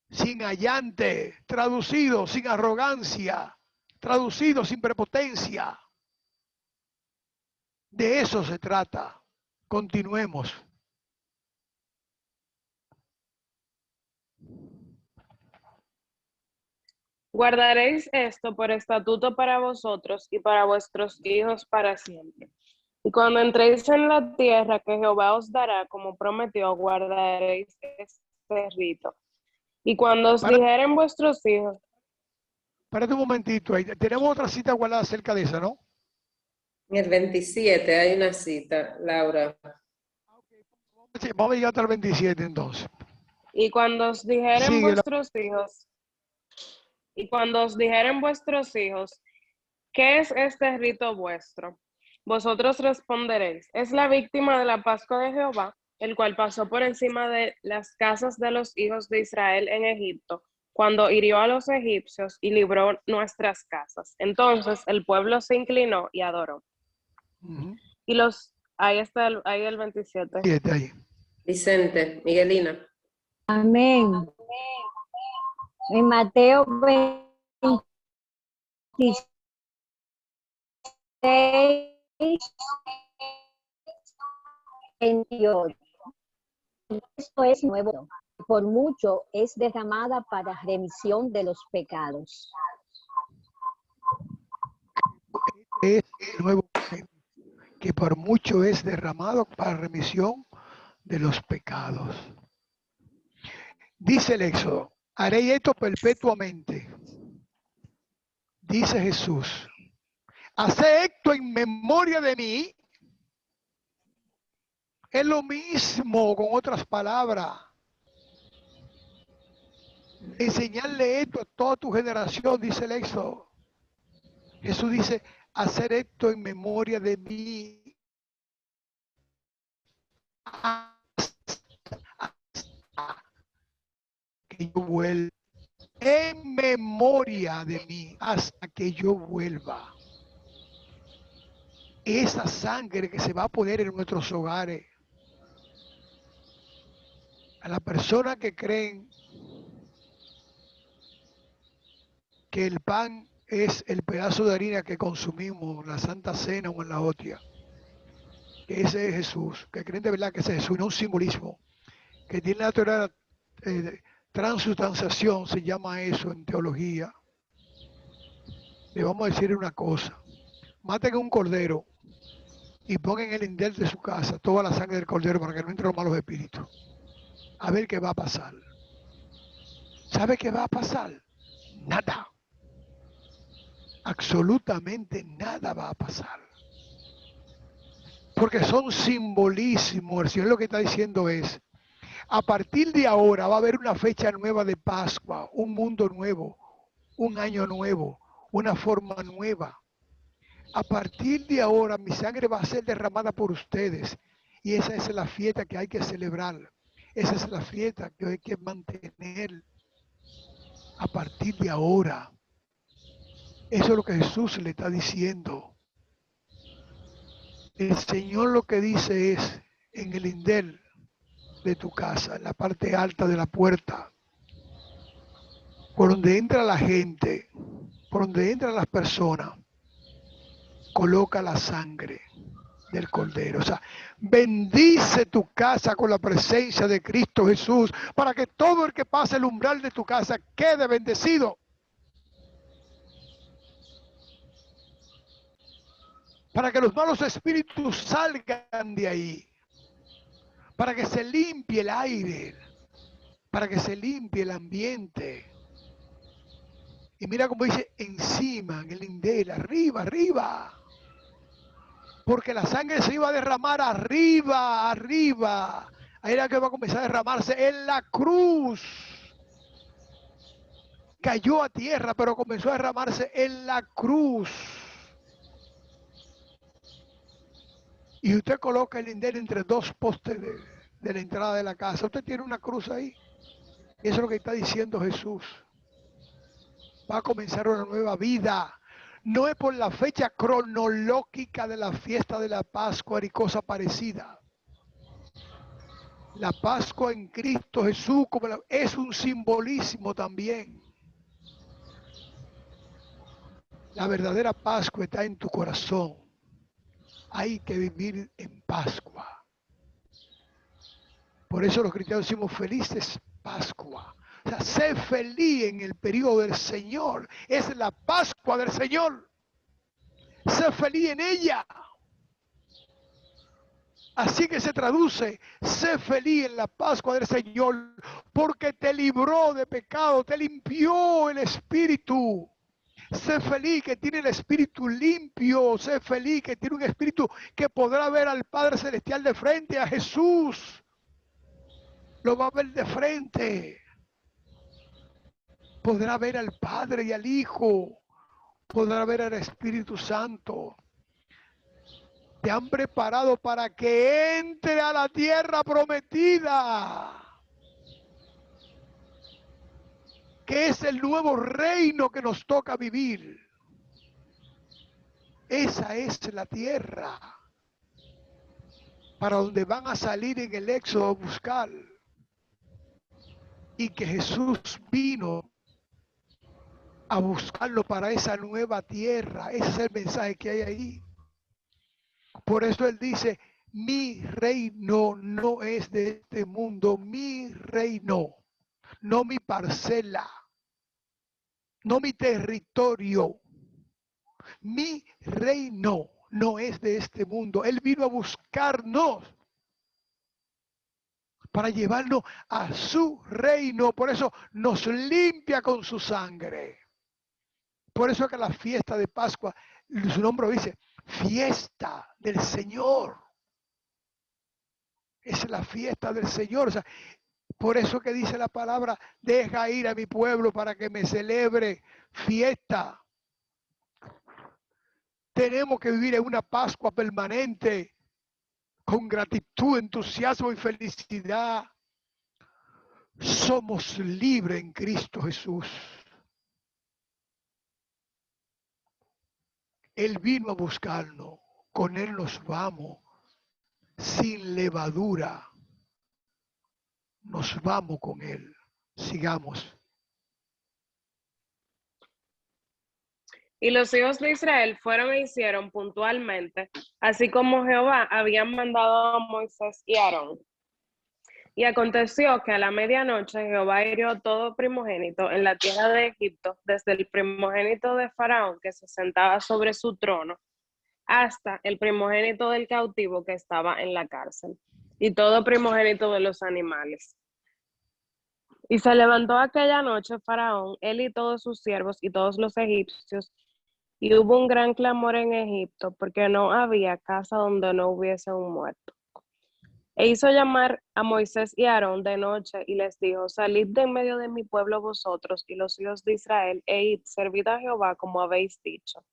sin allante, traducido, sin arrogancia, traducido, sin prepotencia. De eso se trata. Continuemos. Guardaréis esto por estatuto para vosotros y para vuestros hijos para siempre. Y cuando entréis en la tierra que Jehová os dará, como prometió, guardaréis este rito. Y cuando os Para- dijeren vuestros hijos, Espérate un momentito ahí. Tenemos otra cita guardada acerca de esa, ¿no? En el 27 hay una cita, Laura. Sí, vamos a llegar hasta el 27 entonces. y cuando os dijeren Sigue la- vuestros hijos, y cuando os dijeren vuestros hijos, ¿qué es este rito vuestro? Vosotros responderéis, es la víctima de la Pascua de Jehová, el cual pasó por encima de las casas de los hijos de Israel en Egipto, cuando hirió a los egipcios y libró nuestras casas. Entonces el pueblo se inclinó y adoró. Ujú. Y ahí está ahí el 27. 7 ahí. Vicente, Miguelina. Amén. En Mateo 26, 28. Esto es nuevo. Por mucho es derramada para remisión de los pecados. Es el nuevo que por mucho es derramado para remisión de los pecados. Dice el Éxodo, haré esto perpetuamente. Dice Jesús, haced esto en memoria de mí. Es lo mismo, con otras palabras. Enseñarle esto a toda tu generación, dice el Éxodo. Jesús dice, hacer esto en memoria de mí. Que yo vuelva. En memoria de mí, hasta que yo vuelva. Esa sangre que se va a poner en nuestros hogares. A las personas que creen que el pan es el pedazo de harina que consumimos en la Santa Cena o en la hostia, que ese es Jesús, que creen de verdad que ese es Jesús, no un simbolismo, que tiene la teoría de transustanciación, se llama eso en teología. Le vamos a decir una cosa, maten a un cordero y pongan en el lindel de su casa toda la sangre del cordero para que no entren los malos espíritus. A ver qué va a pasar. ¿Sabe qué va a pasar? Nada. Absolutamente nada va a pasar. Porque son simbolísimos. El Señor lo que está diciendo es, a partir de ahora va a haber una fecha nueva de Pascua, un mundo nuevo, un año nuevo, una forma nueva. A partir de ahora mi sangre va a ser derramada por ustedes. Y esa es la fiesta que hay que celebrar. Esa es la fiesta que hay que mantener a partir de ahora. Eso es lo que Jesús le está diciendo. El Señor lo que dice es, en el lindel de tu casa, en la parte alta de la puerta, por donde entra la gente, por donde entran las personas, coloca la sangre del Cordero. O sea, bendice tu casa con la presencia de Cristo Jesús, para que todo el que pase el umbral de tu casa quede bendecido. Para que los malos espíritus salgan de ahí. Para que se limpie el aire. Para que se limpie el ambiente. Y mira cómo dice encima, en el lindel, arriba, arriba. Porque la sangre se iba a derramar arriba, arriba. Ahí era que va a comenzar a derramarse en la cruz. Cayó a tierra, pero comenzó a derramarse en la cruz. Y usted coloca el lindel entre dos postes de la entrada de la casa. Usted tiene una cruz ahí. Eso es lo que está diciendo Jesús. Va a comenzar una nueva vida. No es por la fecha cronológica de la fiesta de la Pascua ni cosa parecida. La Pascua en Cristo Jesús es un simbolismo también. La verdadera Pascua está en tu corazón. Hay que vivir en Pascua. Por eso los cristianos decimos felices Pascua. O sea, sé feliz en el periodo del Señor. Es la Pascua del Señor. Sé feliz en ella. Así que se traduce: sé feliz en la Pascua del Señor, porque te libró de pecado, te limpió el espíritu. Sé feliz que tiene el espíritu limpio, sé feliz que tiene un espíritu que podrá ver al Padre Celestial de frente, a Jesús. Lo va a ver de frente. Podrá ver al Padre y al Hijo. Podrá ver al Espíritu Santo. Te han preparado para que entre a la tierra prometida, que es el nuevo reino que nos toca vivir. Esa es la tierra para donde van a salir en el Éxodo a buscar. Y que Jesús vino a buscarlo para esa nueva tierra. Ese es el mensaje que hay ahí. Por eso Él dice: mi reino no es de este mundo, mi reino, no mi parcela, no mi territorio. Mi reino no es de este mundo. Él vino a buscarnos para llevarnos a su reino. Por eso nos limpia con su sangre. Por eso que la fiesta de Pascua, su nombre dice, fiesta del Señor. Es la fiesta del Señor. O sea, por eso que dice la palabra: deja ir a mi pueblo para que me celebre fiesta. Tenemos que vivir en una Pascua permanente, con gratitud, entusiasmo y felicidad. Somos libres en Cristo Jesús. Él vino a buscarnos, con Él nos vamos, sin levadura. Nos vamos con Él. Sigamos. Y los hijos de Israel fueron e hicieron puntualmente, así como Jehová había mandado a Moisés y Aarón. Y aconteció que a la medianoche Jehová hirió todo primogénito en la tierra de Egipto, desde el primogénito de Faraón que se sentaba sobre su trono, hasta el primogénito del cautivo que estaba en la cárcel, y todo primogénito de los animales. Y se levantó aquella noche Faraón, él y todos sus siervos y todos los egipcios, y hubo un gran clamor en Egipto, porque no había casa donde no hubiese un muerto. E hizo llamar a Moisés y a Aarón de noche, y les dijo: salid de en medio de mi pueblo vosotros y los hijos de Israel, e id, servid a Jehová como habéis dicho.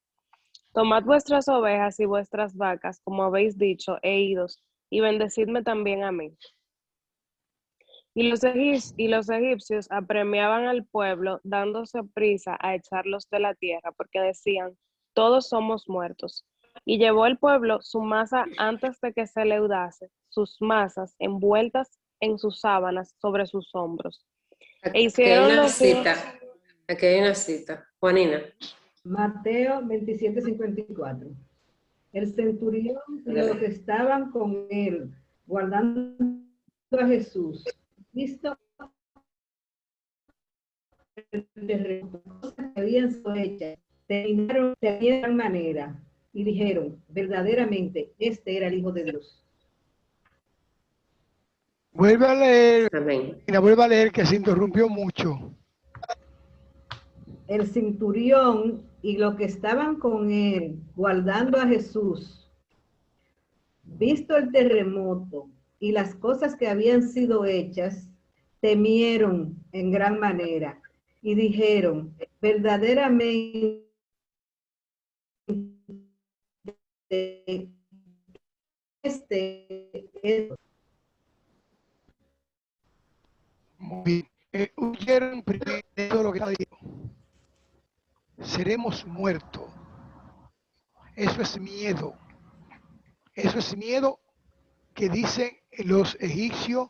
Tomad vuestras ovejas y vuestras vacas, como habéis dicho, e idos, y bendecidme también a mí. Y los egipcios apremiaban al pueblo, dándose prisa a echarlos de la tierra, porque decían: todos somos muertos. Y llevó el pueblo su masa antes de que se leudase, sus masas envueltas en sus sábanas sobre sus hombros. E Aquí hay hicieron una los hijos. cita. Aquí hay una cita. Juanina. Mateo 27:54. El centurión y los que estaban con él, guardando a Jesús, visto las cosas que habían sido hechas, terminaron de gran manera y dijeron: verdaderamente este era el Hijo de Dios. Vuelve a leer. Amén. Mira, vuelve a leer, que se interrumpió mucho. El centurión y los que estaban con él, guardando a Jesús, visto el terremoto y las cosas que habían sido hechas, temieron en gran manera y dijeron: verdaderamente este es. Muy bien. Huyeron primero lo que dijo. Seremos muertos. Eso es miedo. Eso es miedo que dicen los egipcios,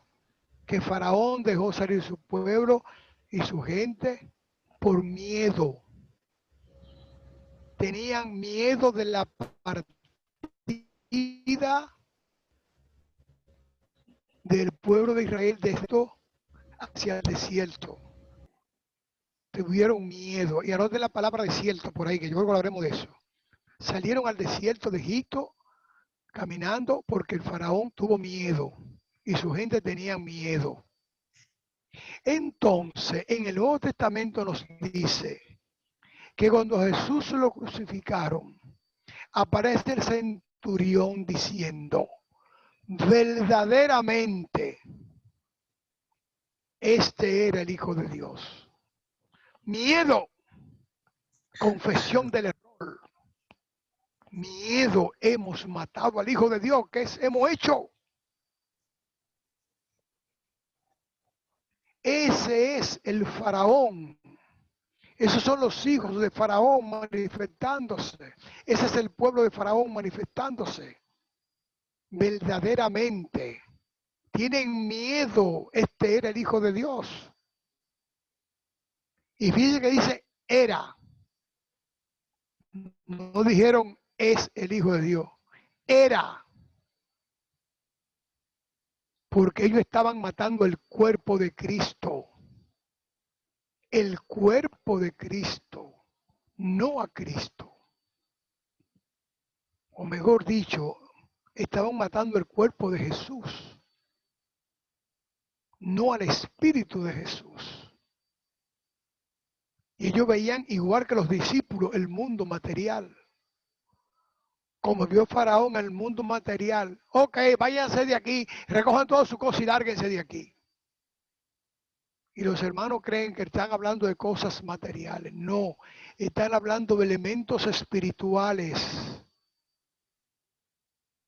que Faraón dejó salir su pueblo y su gente por miedo. Tenían miedo de la partida del pueblo de Israel de esto hacia el desierto. Tuvieron miedo. Y anoten la palabra desierto por ahí, que yo creo que hablaremos de eso. Salieron al desierto de Egipto caminando porque el faraón tuvo miedo y su gente tenía miedo. Entonces, en el Nuevo Testamento nos dice que cuando Jesús lo crucificaron, aparece el centurión diciendo, verdaderamente, este era el Hijo de Dios. Miedo, confesión del error. Miedo, hemos matado al Hijo de Dios. ¿Qué hemos hecho? Ese es el faraón. Esos son los hijos de faraón manifestándose. Ese es el pueblo de faraón manifestándose. Verdaderamente. Tienen miedo. Este era el Hijo de Dios. Y fíjense que dice era. No dijeron es el Hijo de Dios. Era. Porque ellos estaban matando el cuerpo de Cristo. El cuerpo de Cristo, no a Cristo. O mejor dicho, estaban matando el cuerpo de Jesús, no al Espíritu de Jesús. Y ellos veían, igual que los discípulos, el mundo material. Como vio Faraón el mundo material. Ok, váyanse de aquí, recojan todas sus cosas y lárguense de aquí. Y los hermanos creen que están hablando de cosas materiales. No, están hablando de elementos espirituales.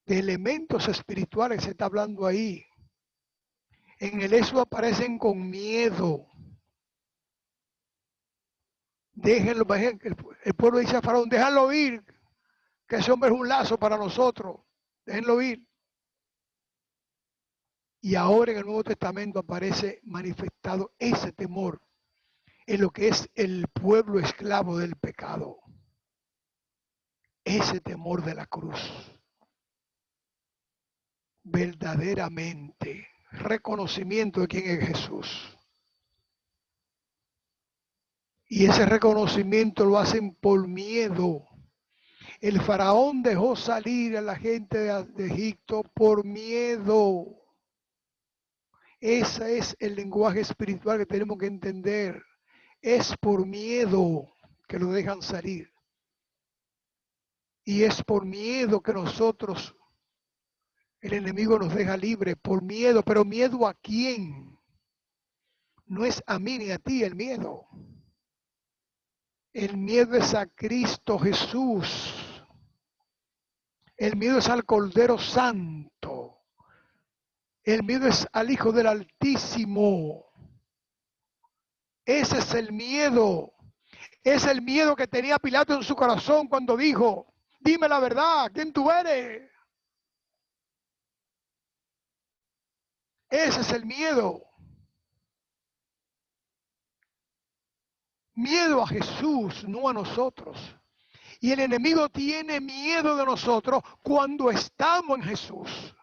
De elementos espirituales se está hablando ahí. En el Éxodo aparecen con miedo. Déjenlo, el pueblo dice a Faraón, déjalo ir, que ese hombre es un lazo para nosotros. Déjenlo ir. Y ahora en el Nuevo Testamento aparece manifestado ese temor en lo que es el pueblo esclavo del pecado. Ese temor de la cruz. Verdaderamente. Reconocimiento de quién es Jesús. Y ese reconocimiento lo hacen por miedo. El faraón dejó salir a la gente de Egipto por miedo. Ese es el lenguaje espiritual que tenemos que entender. Es por miedo que lo dejan salir. Y es por miedo que nosotros, el enemigo nos deja libre, por miedo. ¿Pero miedo a quién? No es a mí ni a ti el miedo. El miedo es a Cristo Jesús. El miedo es al Cordero Santo. El miedo es al Hijo del Altísimo. Ese es el miedo. Es el miedo que tenía Pilato en su corazón cuando dijo, dime la verdad, ¿quién tú eres? Ese es el miedo. Miedo a Jesús, no a nosotros. Y el enemigo tiene miedo de nosotros cuando estamos en Jesús.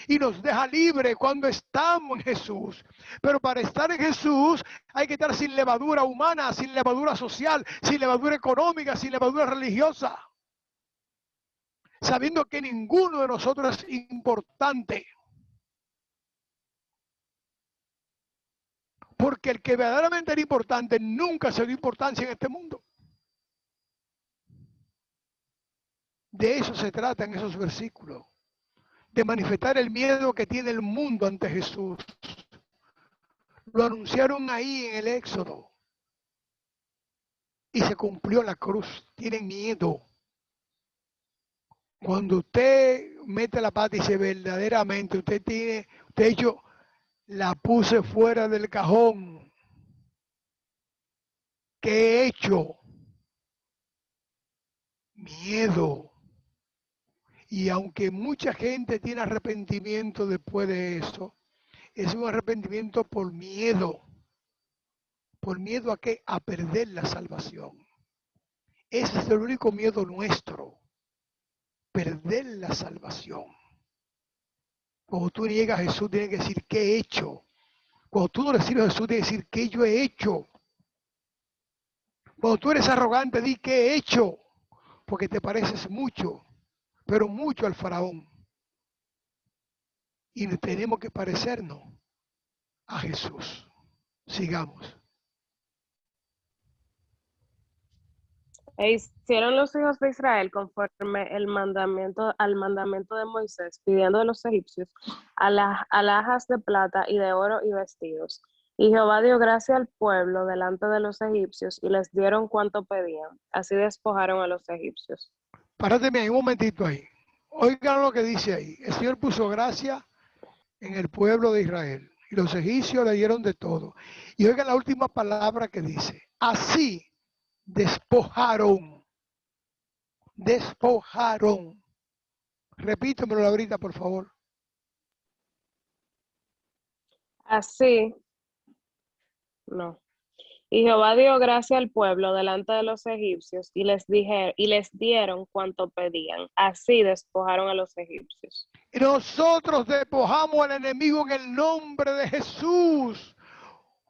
Y nos deja libre cuando estamos en Jesús. Pero para estar en Jesús hay que estar sin levadura humana, sin levadura social, sin levadura económica, sin levadura religiosa. Sabiendo que ninguno de nosotros es importante. Porque el que verdaderamente era importante nunca se dio importancia en este mundo. De eso se trata en esos versículos. De manifestar el miedo que tiene el mundo ante Jesús. Lo anunciaron ahí en el Éxodo. Y se cumplió la cruz. Tienen miedo. Cuando usted mete la pata y dice verdaderamente, usted dicho, la puse fuera del cajón. ¿Qué he hecho? Miedo. Y aunque mucha gente tiene arrepentimiento después de eso, es un arrepentimiento por miedo. ¿Por miedo a qué? A perder la salvación. Ese es el único miedo nuestro. Perder la salvación. Cuando tú niegas a Jesús, tienes que decir, ¿qué he hecho? Cuando tú no le sirves a Jesús, tienes que decir, ¿qué yo he hecho? Cuando tú eres arrogante, di, ¿qué he hecho? Porque te pareces mucho, pero mucho al faraón. y tenemos que parecernos a Jesús. Sigamos. E hicieron los hijos de Israel conforme al mandamiento de Moisés, pidiendo de los egipcios alhajas de plata y de oro y vestidos. Y Jehová dio gracia al pueblo delante de los egipcios y les dieron cuanto pedían. Así despojaron a los egipcios. Párate ahí un momentito ahí. Oigan lo que dice ahí. El Señor puso gracia en el pueblo de Israel y los egipcios le dieron de todo. Y oigan la última palabra que dice. Así despojaron. Despojaron. Repítemelo ahorita, por favor. Así, no. Y Jehová dio gracia al pueblo delante de los egipcios y les dieron cuanto pedían. Así despojaron a los egipcios. Y nosotros despojamos al enemigo en el nombre de Jesús.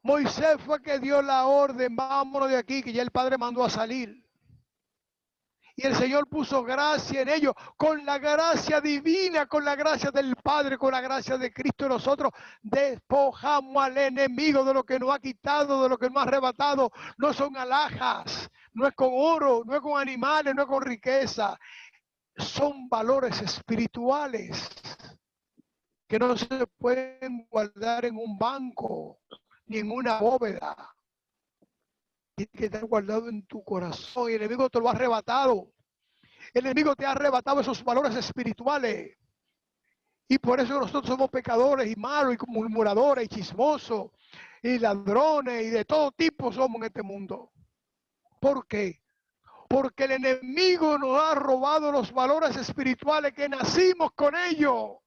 Moisés fue que dio la orden, vámonos de aquí, que ya el Padre mandó a salir. Y el Señor puso gracia en ellos, con la gracia divina, con la gracia del Padre, con la gracia de Cristo. Nosotros despojamos al enemigo de lo que nos ha quitado, de lo que nos ha arrebatado. No son alhajas, no es con oro, no es con animales, no es con riqueza. Son valores espirituales que no se pueden guardar en un banco ni en una bóveda. Tiene que estar guardado en tu corazón. Y el enemigo te lo ha arrebatado. El enemigo te ha arrebatado esos valores espirituales. Y por eso nosotros somos pecadores y malos y murmuradores y chismosos y ladrones y de todo tipo somos en este mundo. ¿Por qué? Porque el enemigo nos ha robado los valores espirituales que nacimos con ellos.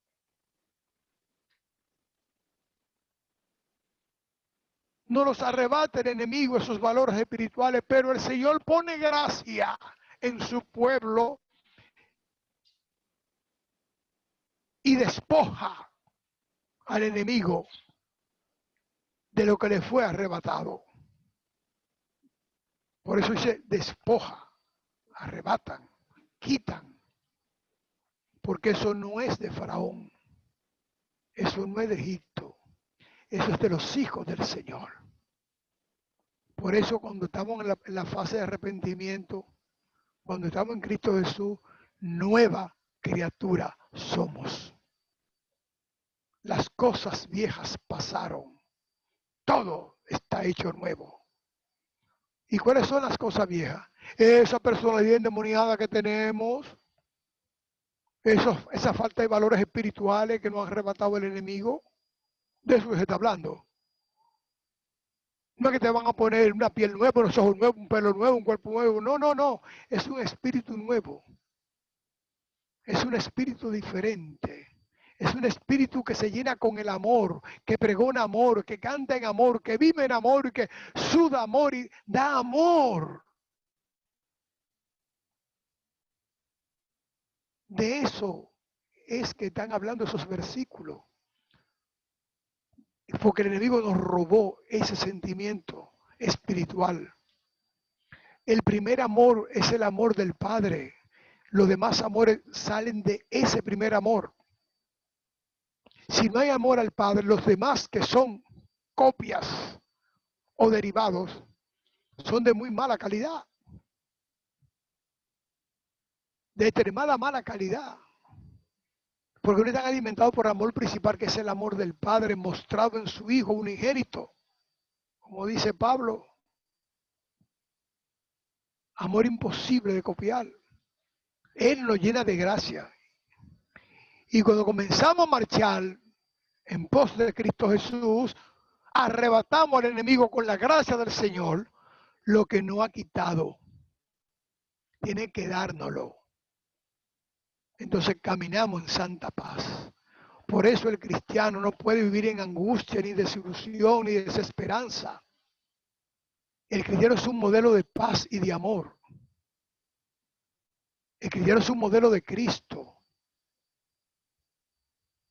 No nos arrebata el enemigo esos valores espirituales, pero el Señor pone gracia en su pueblo y despoja al enemigo de lo que le fue arrebatado. Por eso dice despoja, arrebatan, quitan, porque eso no es de Faraón, eso no es de Egipto, eso es de los hijos del Señor. Por eso cuando estamos en la fase de arrepentimiento, cuando estamos en Cristo Jesús, nueva criatura somos. Las cosas viejas pasaron. Todo está hecho nuevo. ¿Y cuáles son las cosas viejas? Esa personalidad endemoniada que tenemos, esa falta de valores espirituales que nos ha arrebatado el enemigo, de eso se está hablando. No es que te van a poner una piel nueva, unos ojos nuevos, un pelo nuevo, un cuerpo nuevo. No, no, no. Es un espíritu nuevo. Es un espíritu diferente. Es un espíritu que se llena con el amor, que pregona amor, que canta en amor, que vive en amor, que suda amor y da amor. De eso es que están hablando esos versículos. Porque el enemigo nos robó ese sentimiento espiritual. El primer amor es el amor del Padre. Los demás amores salen de ese primer amor. Si no hay amor al Padre, los demás que son copias o derivados son de muy mala calidad. De extremada mala calidad. Porque no están alimentados por el amor principal, que es el amor del Padre mostrado en su Hijo unigénito. Como dice Pablo, amor imposible de copiar. Él nos llena de gracia. Y cuando comenzamos a marchar en pos de Cristo Jesús, arrebatamos al enemigo con la gracia del Señor lo que no ha quitado. Tiene que dárnoslo. Entonces caminamos en santa paz. Por eso el cristiano no puede vivir en angustia, ni desilusión, ni desesperanza. El cristiano es un modelo de paz y de amor. El cristiano es un modelo de Cristo,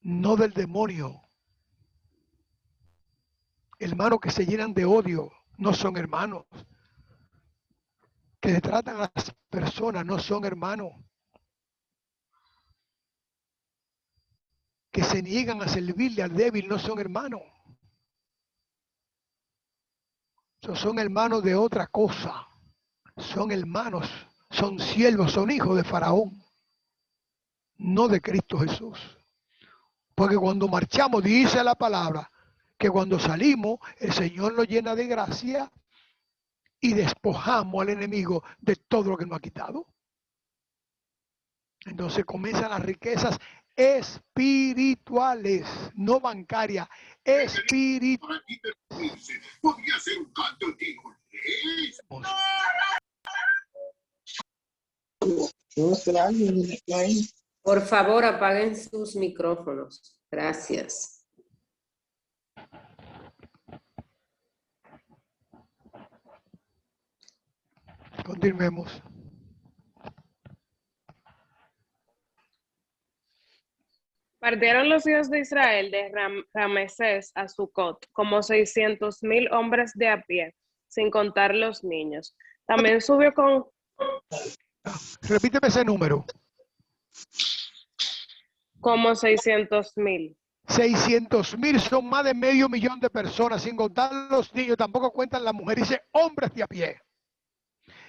no del demonio. Hermanos que se llenan de odio no son hermanos. Que tratan a las personas no son hermanos. que se niegan a servirle al débil no son hermanos. Son hermanos de otra cosa. Son hermanos, son siervos, son hijos de Faraón, no de Cristo Jesús. Porque cuando marchamos, dice la palabra, que cuando salimos, el Señor nos llena de gracia y despojamos al enemigo de todo lo que nos ha quitado. Entonces comienzan las riquezas espirituales, no bancarias, espirituales. Podría ser un canto de Por favor, apaguen sus micrófonos. Gracias. Continuemos. Partieron los hijos de Israel de Ramesés a Sucot, como 600,000 hombres de a pie, sin contar los niños. También subió con... Repíteme ese número. Como 600,000. 600,000 son más de 500,000 de personas, sin contar los niños, tampoco cuentan las mujeres, dice hombres de a pie.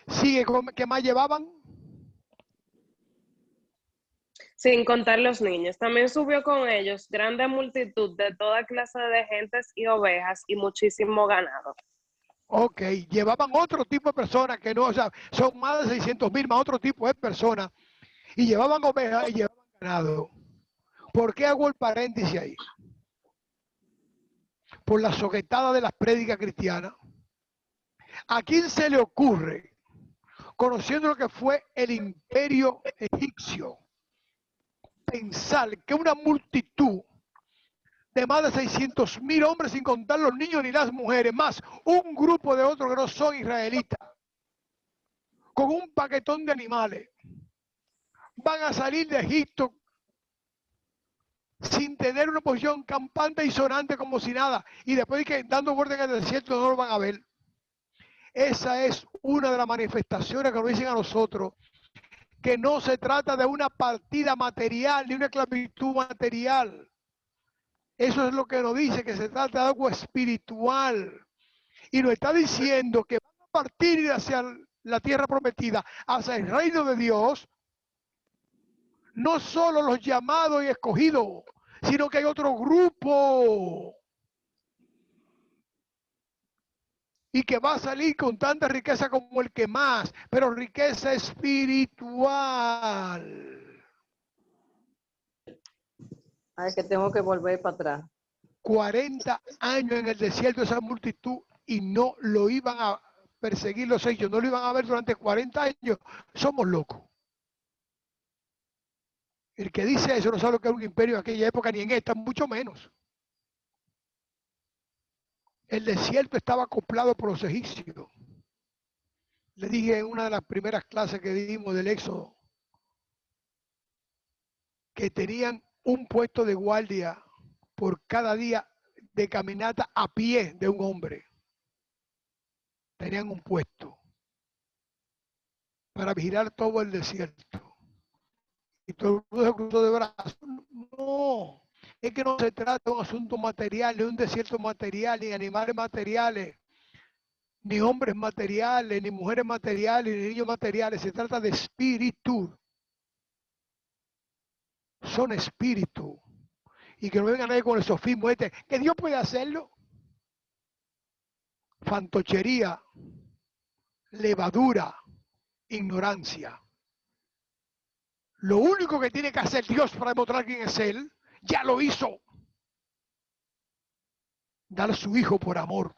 Sigue, ¿qué más llevaban? Sin contar los niños. También subió con ellos grande multitud de toda clase de gentes y ovejas y muchísimo ganado. Ok, llevaban otro tipo de personas que no, o sea, son más de 600,000 más otro tipo de personas y llevaban ovejas y llevaban ganado. ¿Por qué hago el paréntesis ahí? Por la soquetada de las prédicas cristianas. ¿A quién se le ocurre, conociendo lo que fue el imperio egipcio, pensar que una multitud de más de 600,000 hombres, sin contar los niños ni las mujeres, más un grupo de otros que no son israelitas, con un paquetón de animales, van a salir de Egipto sin tener una posición campante y sonante como si nada, y después de que dando vueltas en el desierto no lo van a ver? Esa es una de las manifestaciones que nos dicen a nosotros, que no se trata de una partida material ni una esclavitud material. Eso es lo que nos dice, que se trata de algo espiritual. Y nos está diciendo que van a partir hacia la tierra prometida, hacia el reino de Dios, no solo los llamados y escogidos, sino que hay otro grupo. Y que va a salir con tanta riqueza como el que más, pero riqueza espiritual. Ay, que tengo que volver para atrás. 40 años en el desierto esa multitud y no lo iban a perseguir los hechos, no lo iban a ver durante 40 años. Somos locos. El que dice eso no sabe lo que era un imperio en aquella época ni en esta, mucho menos. El desierto estaba acoplado por los egipcios. Le dije en una de las primeras clases que dimos del Éxodo que tenían un puesto de guardia por cada día de caminata a pie de un hombre. Tenían un puesto para vigilar todo el desierto. Y todo el mundo se cruzó de brazos. No, es que no se trata de un asunto material, ni un desierto material, ni animales materiales, ni hombres materiales, ni mujeres materiales, ni niños materiales. Se trata de espíritu. Son espíritu. Y que no vengan ahí con el sofismo este, que Dios puede hacerlo. Fantochería, levadura, ignorancia. Lo único que tiene que hacer Dios para demostrar quién es Él, ya lo hizo. Dar a su Hijo por amor.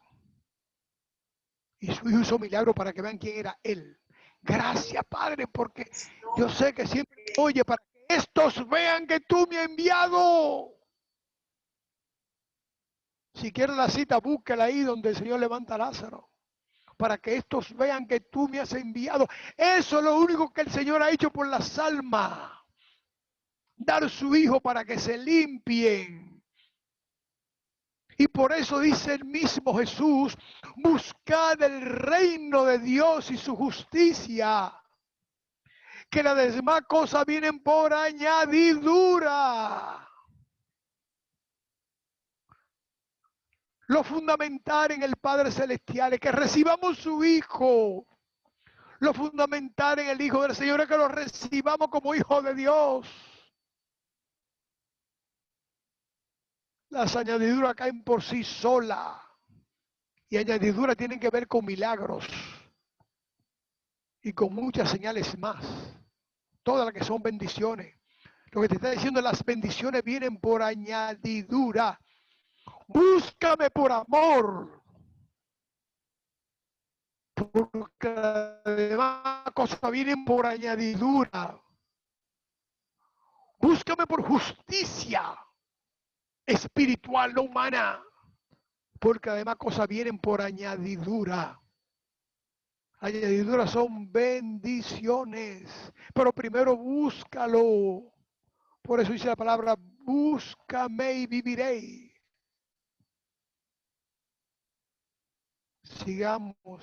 Y su Hijo hizo milagro para que vean quién era Él. Gracias, Padre, porque yo sé que siempre oye para que estos vean que tú me has enviado. Si quieres la cita, búsquela ahí donde el Señor levanta a Lázaro. Para que estos vean que tú me has enviado. Eso es lo único que el Señor ha hecho por las almas. Dar su Hijo para que se limpien. Y por eso dice el mismo Jesús, buscad el reino de Dios y su justicia. Que las demás cosas vienen por añadidura. Lo fundamental en el Padre Celestial es que recibamos su Hijo. Lo fundamental en el Hijo del Señor es que lo recibamos como Hijo de Dios. Las añadiduras caen por sí solas. Y añadiduras tienen que ver con milagros. Y con muchas señales más. Todas las que son bendiciones. Lo que te está diciendo, las bendiciones vienen por añadidura. Búscame por amor. Porque las demás cosas vienen por añadidura. Búscame por justicia espiritual, no humana. Porque además cosas vienen por añadidura. Añadiduras son bendiciones. Pero primero búscalo. Por eso dice la palabra, búscame y viviré. Sigamos.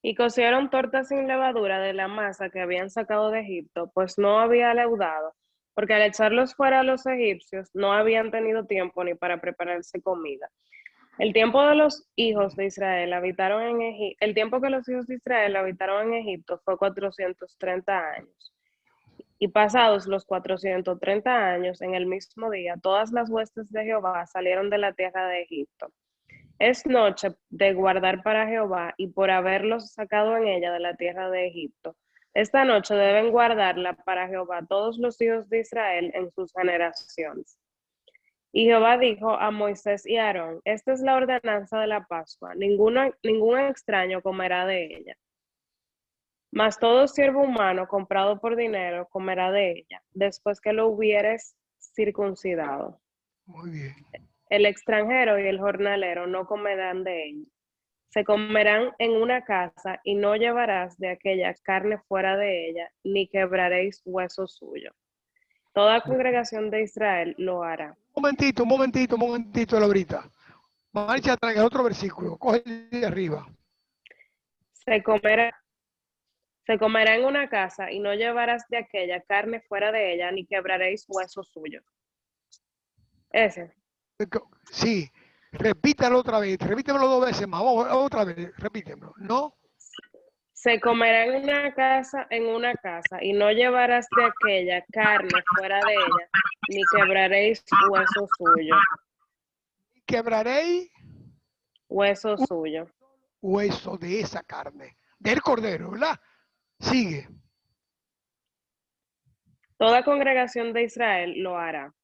Y cocieron tortas sin levadura de la masa que habían sacado de Egipto, pues no había leudado, porque al echarlos fuera a los egipcios no habían tenido tiempo ni para prepararse comida. El tiempo de los hijos de Israel habitaron en Egipto, el tiempo que los hijos de Israel habitaron en Egipto fue 430 años. Y pasados los 430 años, en el mismo día, todas las huestes de Jehová salieron de la tierra de Egipto. Es noche de guardar para Jehová y por haberlos sacado en ella de la tierra de Egipto. Esta noche deben guardarla para Jehová todos los hijos de Israel en sus generaciones. Y Jehová dijo a Moisés y a Aarón, esta es la ordenanza de la Pascua, ningún extraño comerá de ella. Mas todo siervo humano comprado por dinero comerá de ella, después que lo hubieres circuncidado. Muy bien. El extranjero y el jornalero no comerán de ella. Se comerán en una casa y no llevarás de aquella carne fuera de ella, ni quebraréis hueso suyo. Toda congregación de Israel lo hará. Un momentito, Laurita. Marcha atrás, el otro versículo. Coge el de arriba. Se comerá en una casa y no llevarás de aquella carne fuera de ella, ni quebraréis hueso suyo. Ese. Sí, repítalo otra vez, repítemelo 2 veces más, vamos, otra vez, repítemelo, ¿no? Se comerá en una casa, y no llevarás de aquella carne fuera de ella, ni quebraréis hueso suyo. Quebraréis hueso suyo. Hueso de esa carne, del cordero, ¿verdad? Sigue. Toda congregación de Israel lo hará.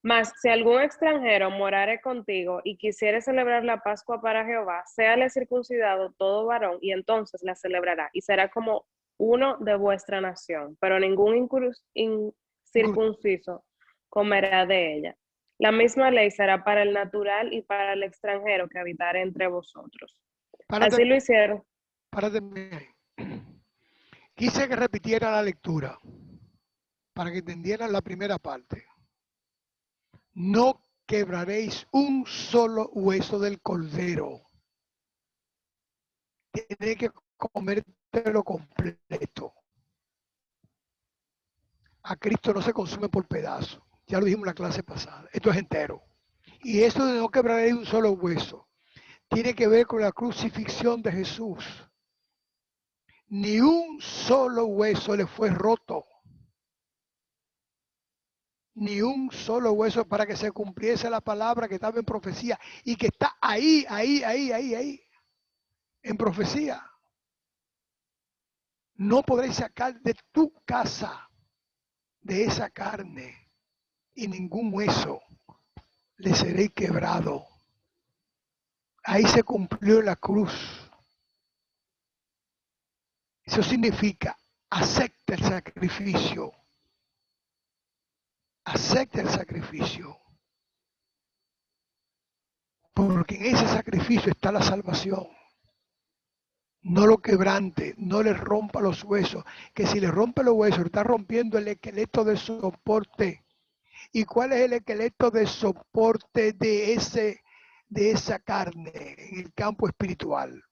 Mas si algún extranjero morare contigo y quisiere celebrar la Pascua para Jehová, séale circuncidado todo varón, y entonces la celebrará, y será como uno de vuestra nación, pero ningún incircunciso comerá de ella. La misma ley será para el natural y para el extranjero que habitare entre vosotros. Así lo hicieron. Quise que repitiera la lectura para que entendieran la primera parte. No quebraréis un solo hueso del cordero. Tienes que comértelo completo. A Cristo no se consume por pedazos. Ya lo dijimos en la clase pasada. Esto es entero. Y esto de no quebraréis un solo hueso tiene que ver con la crucifixión de Jesús. Ni un solo hueso le fue roto. Ni un solo hueso, para que se cumpliese la palabra que estaba en profecía y que está ahí, en profecía. No podréis sacar de tu casa de esa carne y ningún hueso le seréis quebrado. Ahí se cumplió la cruz. Eso significa, acepta el sacrificio. Acepta el sacrificio. Porque en ese sacrificio está la salvación. No lo quebrante, no le rompa los huesos. Que si le rompe los huesos, está rompiendo el esqueleto de soporte. ¿Y cuál es el esqueleto de soporte de esa carne en el campo espiritual?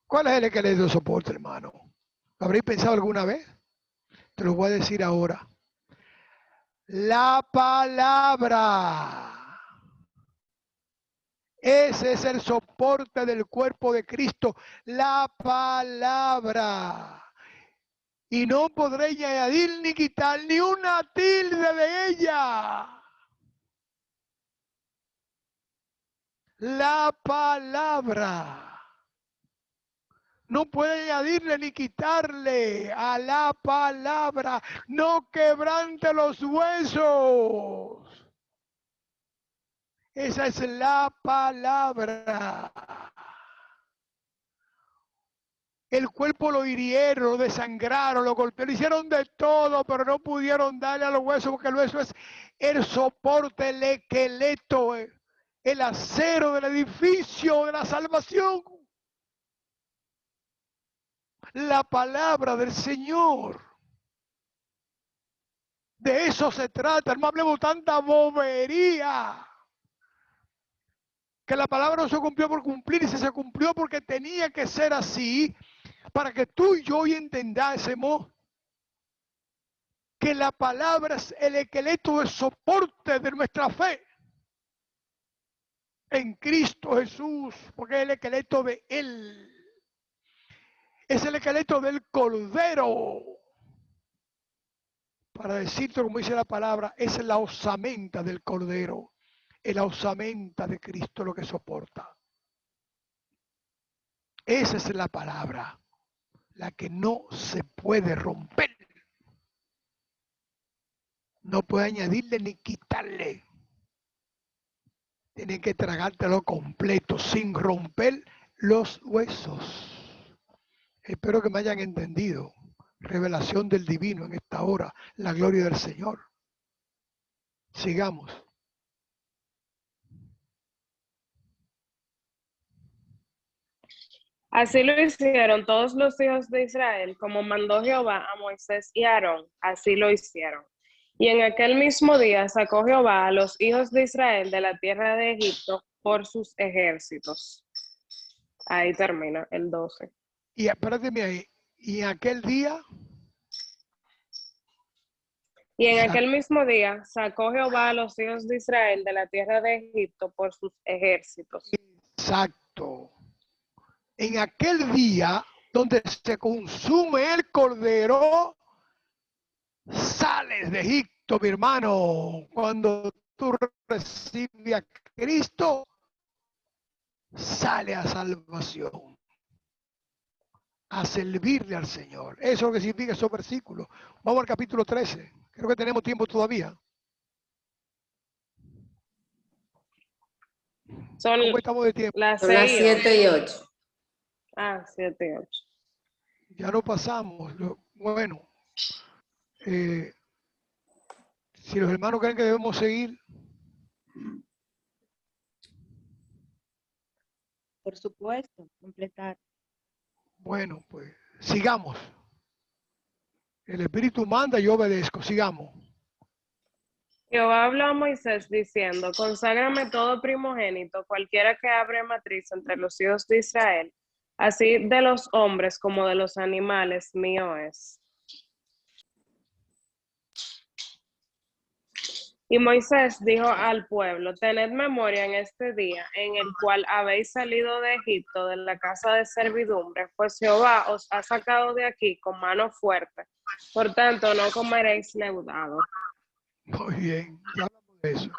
¿Cuál es el esqueleto de soporte, hermano? ¿Lo habréis pensado alguna vez? Te lo voy a decir ahora. La palabra. Ese es el soporte del cuerpo de Cristo, la palabra. Y no podré ni añadir ni quitar ni una tilde de ella. La palabra. No puede añadirle ni quitarle a la palabra. No quebrante los huesos. Esa es la palabra. El cuerpo lo hirieron, lo desangraron, lo golpearon, hicieron de todo, pero no pudieron darle a los huesos, porque el hueso es el soporte, el esqueleto, el acero del edificio de la salvación. La palabra del Señor. De eso se trata, no hablemos tanta bobería. Que la palabra no se cumplió por cumplir, y se cumplió porque tenía que ser así, para que tú y yo hoy entendásemos que la palabra es el esqueleto de soporte de nuestra fe en Cristo Jesús, porque es el esqueleto de Él. Es el esqueleto del Cordero. Para decirte, como dice la palabra, es la osamenta del Cordero. Es la osamenta de Cristo lo que soporta. Esa es la palabra, la que no se puede romper. No puede añadirle ni quitarle. Tienen que tragártelo completo, sin romper los huesos. Espero que me hayan entendido. Revelación del divino en esta hora. La gloria del Señor. Sigamos. Así lo hicieron todos los hijos de Israel, como mandó Jehová a Moisés y a Aarón, así lo hicieron. Y en aquel mismo día sacó Jehová a los hijos de Israel de la tierra de Egipto por sus ejércitos. Ahí termina el 12. Y espérate ahí. Y en aquel día. Y en aquel mismo día sacó Jehová a los hijos de Israel de la tierra de Egipto por sus ejércitos. Exacto. En aquel día donde se consume el cordero, sales de Egipto, mi hermano. Cuando tú recibes a Cristo, sale a salvación, a servirle al Señor. Eso es lo que significa esos versículos. Vamos al capítulo 13. Creo que tenemos tiempo todavía. ¿Cómo estamos de tiempo? Las 7 y 8. Ah, 7 y 8. Ya no pasamos. Bueno, si los hermanos creen que debemos seguir. Por supuesto, completar. Bueno, pues sigamos. El Espíritu manda y yo obedezco. Sigamos. Jehová habló a Moisés diciendo, conságrame todo primogénito, cualquiera que abre matriz entre los hijos de Israel, así de los hombres como de los animales, mío es. Y Moisés dijo al pueblo, tened memoria en este día en el cual habéis salido de Egipto, de la casa de servidumbre, pues Jehová os ha sacado de aquí con mano fuerte. Por tanto, no comeréis leudado. Muy bien, ya hablamos de eso.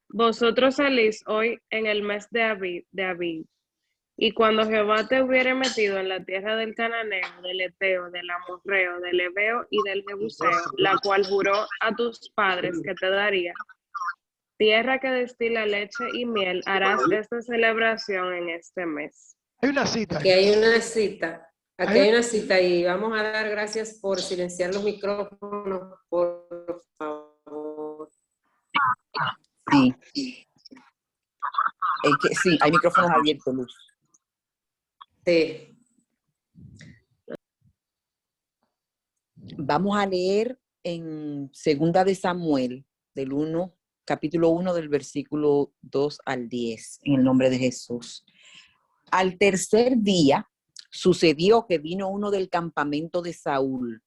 Vosotros salís hoy en el mes de Abib, y cuando Jehová te hubiere metido en la tierra del Cananeo, del Eteo, del Amorreo, del Ebeo y del Jebuseo, la cual juró a tus padres que te daría, tierra que destila leche y miel, harás esta celebración en este mes. Hay una cita. Aquí hay una cita. Aquí hay una cita y vamos a dar gracias por silenciar los micrófonos, por favor. Sí. Sí, hay micrófonos abiertos, Luz. Sí. Vamos a leer en Segunda de Samuel, capítulo 1, del versículo 2 al 10, en el nombre de Jesús. Al tercer día sucedió que vino uno del campamento de Saúl,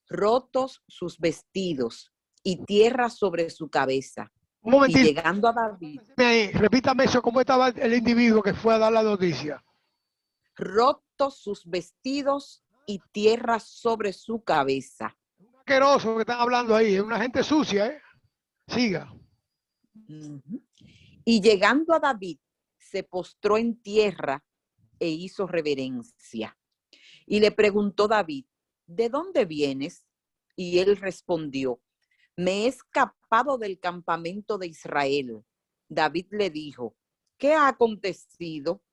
rotos sus vestidos y tierra sobre su cabeza. Un Y momentito. llegando a David, Repítame eso, ¿cómo estaba el individuo que fue a dar la noticia? roto sus vestidos y tierra sobre su cabeza. Asqueroso que están hablando ahí, es una gente sucia, ¿eh? Siga. Ujú. Y llegando a David, se postró en tierra e hizo reverencia. Y le preguntó David, ¿de dónde vienes? Y él respondió, me he escapado del campamento de Israel. David le dijo, ¿qué ha acontecido?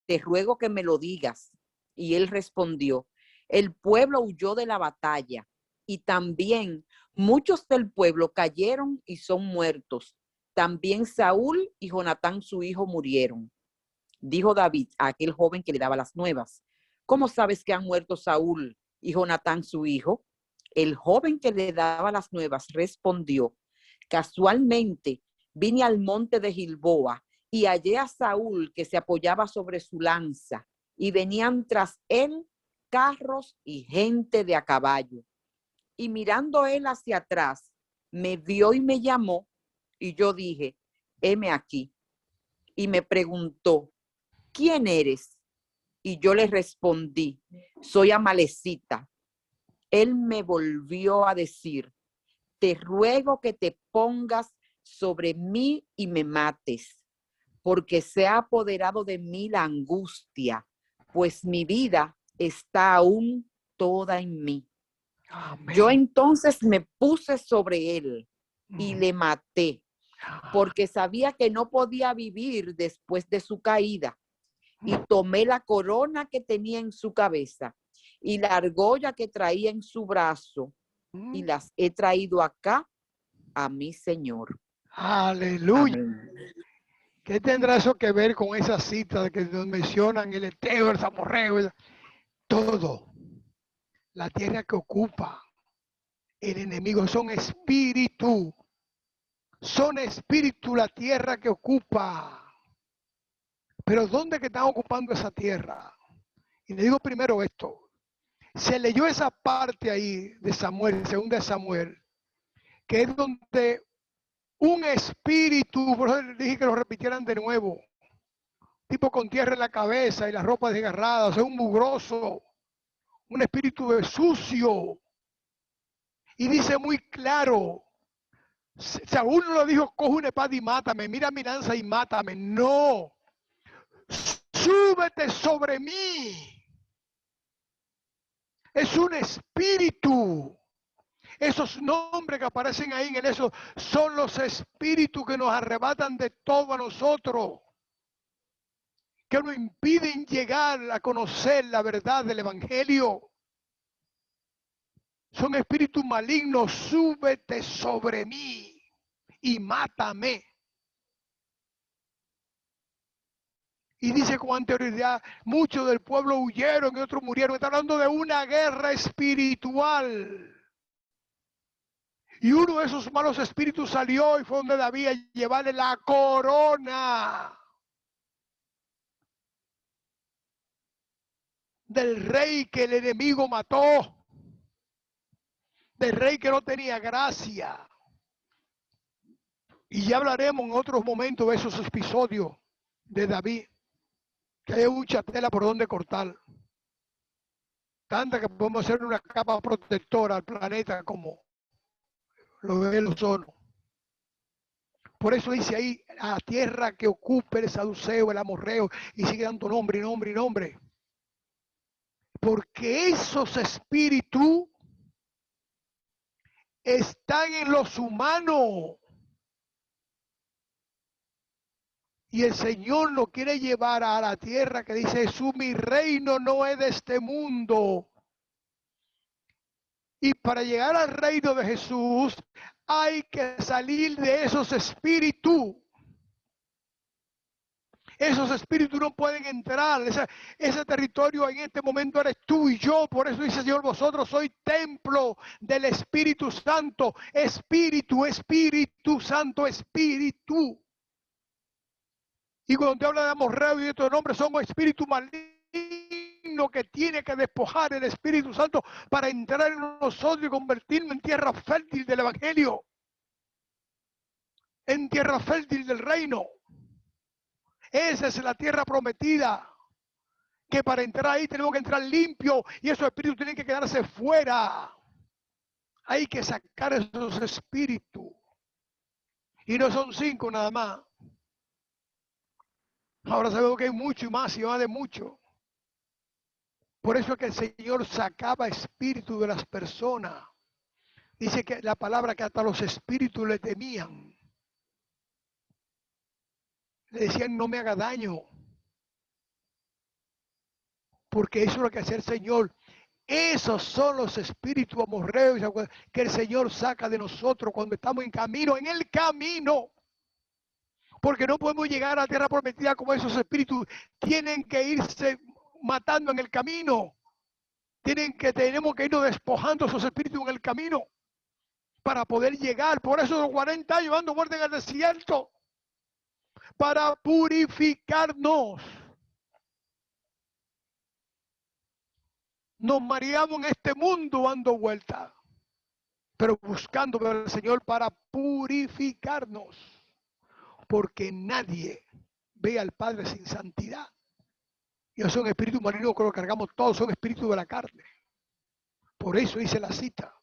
Te ruego que me lo digas. Y él respondió, el pueblo huyó de la batalla y también muchos del pueblo cayeron y son muertos. También Saúl y Jonatán su hijo murieron. Dijo David a aquel joven que le daba las nuevas, ¿cómo sabes que han muerto Saúl y Jonatán su hijo? El joven que le daba las nuevas respondió, casualmente vine al monte de Gilboa y hallé a Saúl que se apoyaba sobre su lanza y venían tras él carros y gente de a caballo. Y mirando él hacia atrás, me vio y me llamó y yo dije, heme aquí. Y me preguntó, ¿quién eres? Y yo le respondí, soy amalecita. Él me volvió a decir, te ruego que te pongas sobre mí y me mates, porque se ha apoderado de mí la angustia, pues mi vida está aún toda en mí. Amén. Yo entonces me puse sobre él y le maté, porque sabía que no podía vivir después de su caída. Y tomé la corona que tenía en su cabeza y la argolla que traía en su brazo y las he traído acá a mi Señor. Aleluya. Amén. ¿Qué tendrá eso que ver con esa cita que nos mencionan, el Eteo, el Zamorreo? Todo. La tierra que ocupa el enemigo son espíritu. Son espíritu la tierra que ocupa. Pero ¿dónde que están ocupando esa tierra? Y le digo primero esto. Se leyó esa parte ahí de Samuel, segunda de Samuel, que es donde un espíritu, por eso dije que lo repitieran de nuevo, tipo con tierra en la cabeza y las ropas desgarradas, o sea, un mugroso, un espíritu sucio. Y dice muy claro, Saúl no lo dijo, coge una espada y mátame, mira mi lanza y mátame. No, súbete sobre mí. Es un espíritu. Esos nombres que aparecen ahí en eso son los espíritus que nos arrebatan de todo a nosotros, que nos impiden llegar a conocer la verdad del Evangelio. Son espíritus malignos, súbete sobre mí y mátame. Y dice con anterioridad, muchos del pueblo huyeron y otros murieron. Está hablando de una guerra espiritual. Y uno de esos malos espíritus salió y fue donde David a llevarle la corona del rey que el enemigo mató, del rey que no tenía gracia. Y ya hablaremos en otros momentos de esos episodios de David, que hay mucha tela por donde cortar. Tanta que podemos hacer una capa protectora al planeta como lo ve el ozono. Por eso dice ahí, a tierra que ocupe el saduceo, el amorreo, y sigue dando nombre y nombre y nombre. Porque esos espíritus están en los humanos. Y el Señor lo quiere llevar a la tierra que dice Jesús, mi reino no es de este mundo. Y para llegar al reino de Jesús hay que salir de esos espíritus. Esos espíritus no pueden entrar. Ese territorio en este momento eres tú y yo. Por eso dice el Señor, vosotros sois templo del Espíritu Santo. Espíritu, Espíritu Santo, Espíritu. Y cuando te habla de amorreo y de estos nombres, son espíritus malignos reino que tiene que despojar el Espíritu Santo para entrar en nosotros y convertirnos en tierra fértil del Evangelio, en tierra fértil del reino. Esa es la tierra prometida, que para entrar ahí tenemos que entrar limpio y esos espíritus tienen que quedarse fuera. Hay que sacar esos espíritus. Y no son 5 nada más. Ahora sabemos que hay mucho y más y más de mucho. Por eso es que el Señor sacaba espíritu de las personas. Dice que la palabra que hasta los espíritus le temían. Le decían, no me haga daño. Porque eso es lo que hace el Señor. Esos son los espíritus amorreos que el Señor saca de nosotros cuando estamos en el camino. Porque no podemos llegar a la tierra prometida como esos espíritus. Tienen que irse matando en el camino. Tenemos que irnos despojando esos espíritus en el camino para poder llegar. Por eso los 40 años dando vuelta en el desierto. Para purificarnos. Nos mareamos en este mundo dando vuelta, pero buscando al Señor para purificarnos. Porque nadie ve al Padre sin santidad. Y esos son espíritus malignos que lo cargamos todos, son espíritus de la carne. Por eso hice la cita.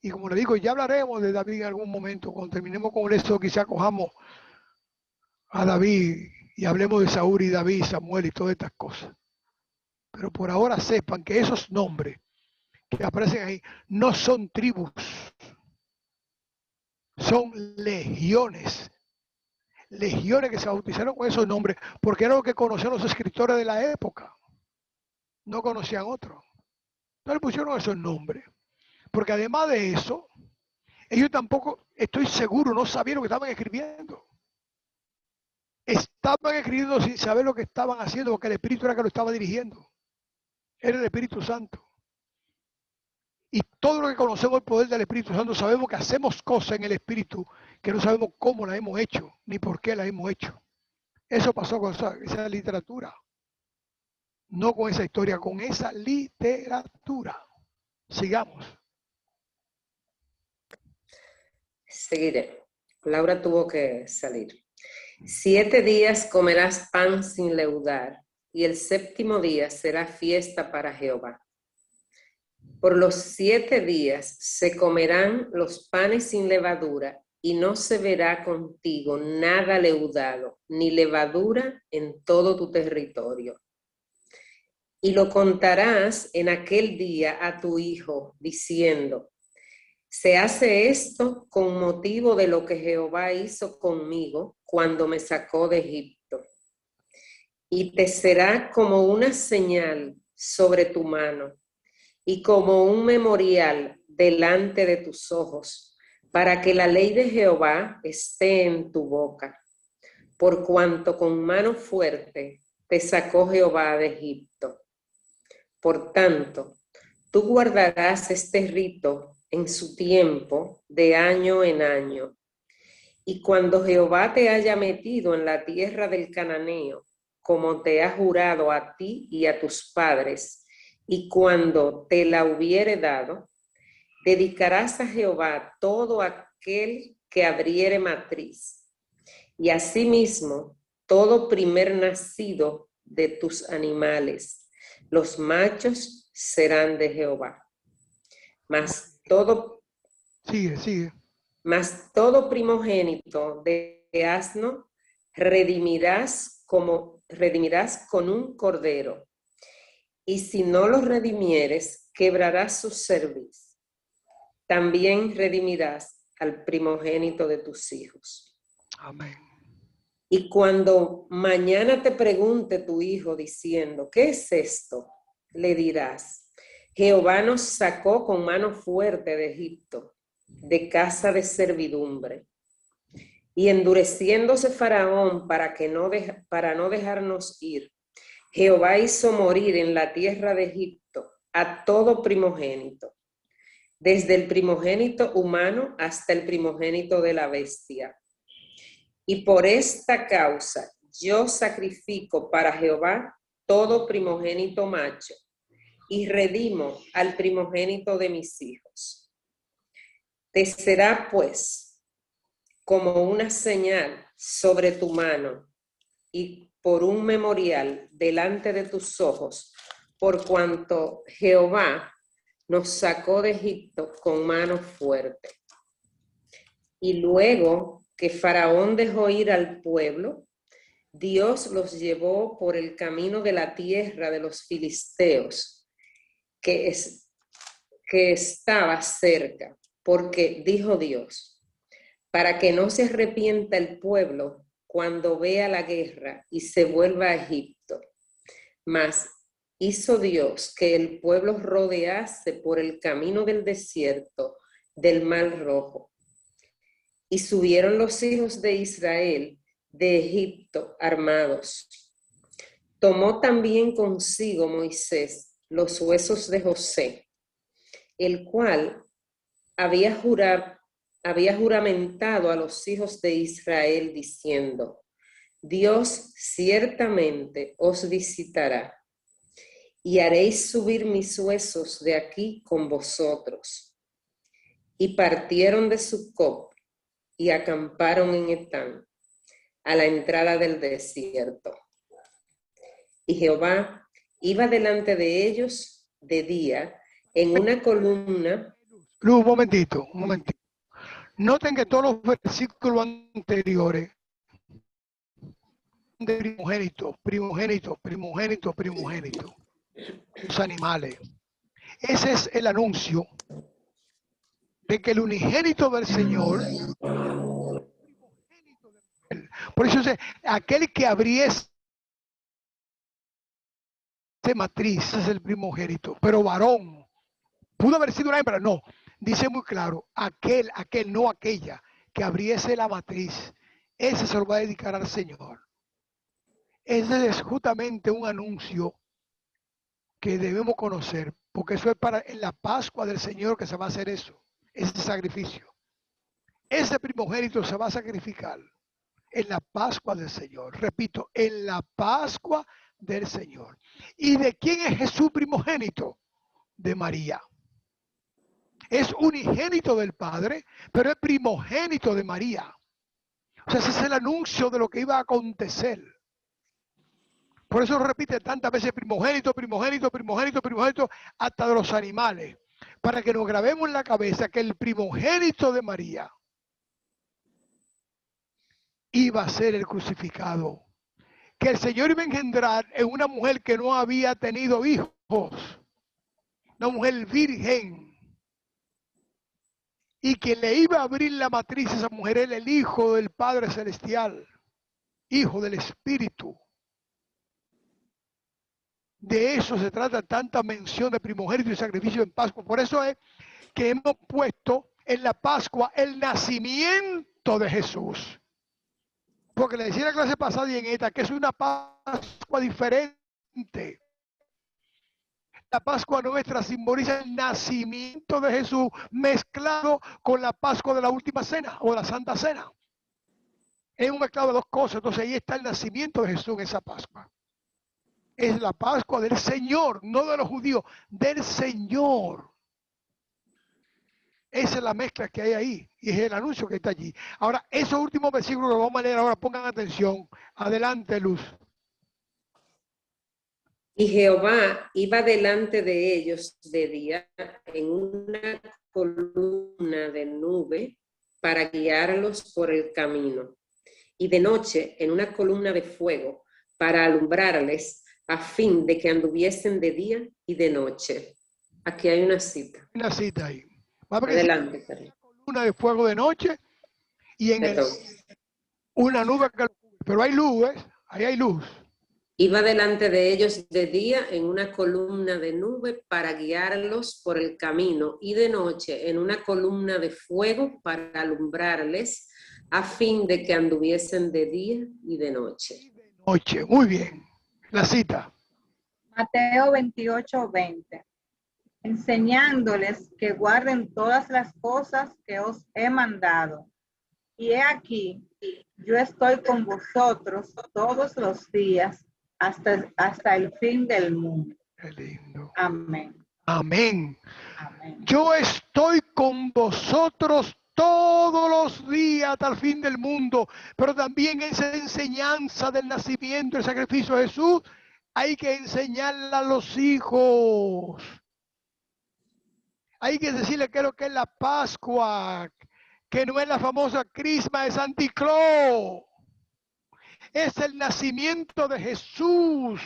Y como le digo, ya hablaremos de David en algún momento. Cuando terminemos con eso, quizá cojamos a David y hablemos de Saúl y David, Samuel y todas estas cosas. Pero por ahora sepan que esos nombres que aparecen ahí no son tribus, son legiones. Legiones que se bautizaron con esos nombres, porque era lo que conocían los escritores de la época. No conocían otros. Entonces pusieron esos nombres. Porque además de eso, ellos tampoco, estoy seguro, no sabían lo que estaban escribiendo. Estaban escribiendo sin saber lo que estaban haciendo, porque el Espíritu era que lo estaba dirigiendo. Era el Espíritu Santo. Y todo lo que conocemos el poder del Espíritu Santo, sabemos que hacemos cosas en el Espíritu que no sabemos cómo las hemos hecho, ni por qué las hemos hecho. Eso pasó con esa literatura. No con esa historia, con esa literatura. Sigamos. Seguiré. Laura tuvo que salir. 7 días comerás pan sin leudar, y el 7º día será fiesta para Jehová. Por los 7 días se comerán los panes sin levadura, y no se verá contigo nada leudado, ni levadura en todo tu territorio. Y lo contarás en aquel día a tu hijo, diciendo: se hace esto con motivo de lo que Jehová hizo conmigo cuando me sacó de Egipto. Y te será como una señal sobre tu mano y como un memorial delante de tus ojos, para que la ley de Jehová esté en tu boca, por cuanto con mano fuerte te sacó Jehová de Egipto. Por tanto, tú guardarás este rito en su tiempo, de año en año. Y cuando Jehová te haya metido en la tierra del Cananeo, como te ha jurado a ti y a tus padres, y cuando te la hubiere dado, dedicarás a Jehová todo aquel que abriere matriz, y asimismo todo primer nacido de tus animales, los machos serán de Jehová. Mas todo primogénito de asno redimirás con un cordero, y si no lo redimieres, quebrarás su cerviz. También redimirás al primogénito de tus hijos. Amén. Y cuando mañana te pregunte tu hijo diciendo: ¿qué es esto?, le dirás: Jehová nos sacó con mano fuerte de Egipto, de casa de servidumbre. Y endureciéndose Faraón para no dejarnos ir, Jehová hizo morir en la tierra de Egipto a todo primogénito, desde el primogénito humano hasta el primogénito de la bestia. Y por esta causa yo sacrifico para Jehová todo primogénito macho, y redimo al primogénito de mis hijos. Te será, pues, como una señal sobre tu mano y por un memorial delante de tus ojos, por cuanto Jehová nos sacó de Egipto con mano fuerte. Y luego que Faraón dejó ir al pueblo, Dios los llevó por el camino de la tierra de los filisteos, que estaba cerca, porque dijo Dios, para que no se arrepienta el pueblo cuando vea la guerra y se vuelva a Egipto. Mas hizo Dios que el pueblo rodease por el camino del desierto del Mar Rojo. Y subieron los hijos de Israel de Egipto armados. Tomó también consigo Moisés los huesos de José, el cual había juramentado a los hijos de Israel diciendo, Dios ciertamente os visitará y haréis subir mis huesos de aquí con vosotros. Y partieron de Sucot y acamparon en Etán, a la entrada del desierto. Y Jehová iba delante de ellos de día en una columna. Luz, un momentito. Noten que todos los versículos anteriores de primogénito, los animales. Ese es el anuncio de que el unigénito del Señor, por eso dice, aquel que abriese matriz es el primogénito, pero varón, pudo haber sido una hembra, no, dice muy claro, aquel, no aquella, que abriese la matriz, ese se lo va a dedicar al Señor. Ese es justamente un anuncio que debemos conocer, porque eso es para en la Pascua del Señor que se va a hacer eso, ese sacrificio. Ese primogénito se va a sacrificar en la Pascua del Señor. Repito, en la Pascua del Señor. ¿Y de quién es Jesús primogénito? De María. Es unigénito del Padre, pero es primogénito de María. O sea, ese es el anuncio de lo que iba a acontecer. Por eso repite tantas veces primogénito, hasta de los animales. Para que nos grabemos en la cabeza que el primogénito de María iba a ser el crucificado. Que el Señor iba a engendrar en una mujer que no había tenido hijos. Una mujer virgen. Y que le iba a abrir la matriz a esa mujer era el Hijo del Padre Celestial. Hijo del Espíritu. De eso se trata tanta mención de primogénito y sacrificio en Pascua. Por eso es que hemos puesto en la Pascua el nacimiento de Jesús. Porque le decía en la clase pasada y en esta que es una Pascua diferente. La Pascua nuestra simboliza el nacimiento de Jesús mezclado con la Pascua de la Última Cena o la Santa Cena. Es un mezclado de dos cosas. Entonces ahí está el nacimiento de Jesús en esa Pascua. Es la Pascua del Señor, no de los judíos, del Señor. Esa es la mezcla que hay ahí y es el anuncio que está allí. Ahora, esos últimos versículos que vamos a leer ahora, pongan atención. Adelante, Luz. Y Jehová iba delante de ellos de día en una columna de nube para guiarlos por el camino, y de noche en una columna de fuego para alumbrarles a fin de que anduviesen de día y de noche. Aquí hay una cita. Una cita ahí. Adelante, una columna de fuego de noche y en una nube que... Pero hay luz, ¿eh? Ahí hay luz. Iba delante de ellos de día en una columna de nube para guiarlos por el camino y de noche en una columna de fuego para alumbrarles a fin de que anduviesen de día y de noche. Noche, muy bien. La cita. Mateo 28:20. Enseñándoles que guarden todas las cosas que os he mandado. Y he aquí, yo estoy con vosotros todos los días hasta el fin del mundo. Qué lindo. Amén. Amén. Amén. Yo estoy con vosotros todos los días hasta el fin del mundo, pero también esa enseñanza del nacimiento, el sacrificio de Jesús, hay que enseñarla a los hijos. Hay que decirle qué es lo que es la Pascua, que no es la famosa crisma de Santa Claus. Es el nacimiento de Jesús.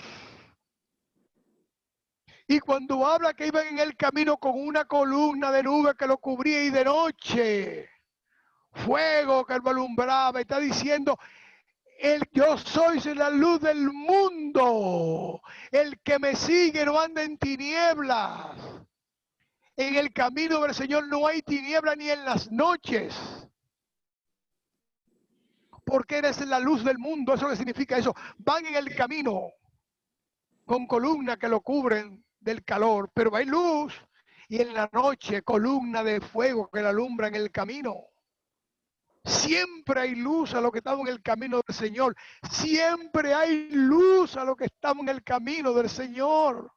Y cuando habla que iban en el camino con una columna de nube que lo cubría y de noche, fuego que lo alumbraba, está diciendo, yo soy la luz del mundo. El que me sigue no anda en tinieblas. En el camino del Señor no hay tinieblas ni en las noches. Porque eres la luz del mundo. Eso que significa eso. Van en el camino con columnas que lo cubren del calor, pero hay luz, y en la noche columna de fuego que la alumbra en el camino. Siempre hay luz a los que estamos en el camino del Señor. Siempre hay luz a los que estamos en el camino del Señor.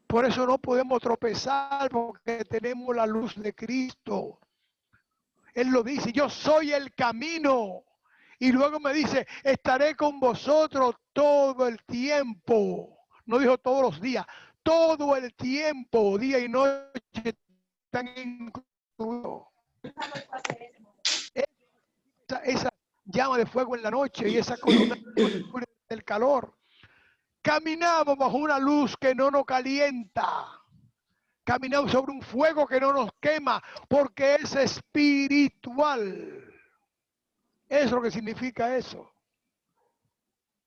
Por eso no podemos tropezar, porque tenemos la luz de Cristo. Él lo dice, yo soy el camino. Y luego me dice, estaré con vosotros todo el tiempo. No dijo todos los días, todo el tiempo, día y noche están incluidos. Esa llama de fuego en la noche y esa columna del calor. Caminamos bajo una luz que no nos calienta. Caminamos sobre un fuego que no nos quema, porque es espiritual. Eso es lo que significa eso.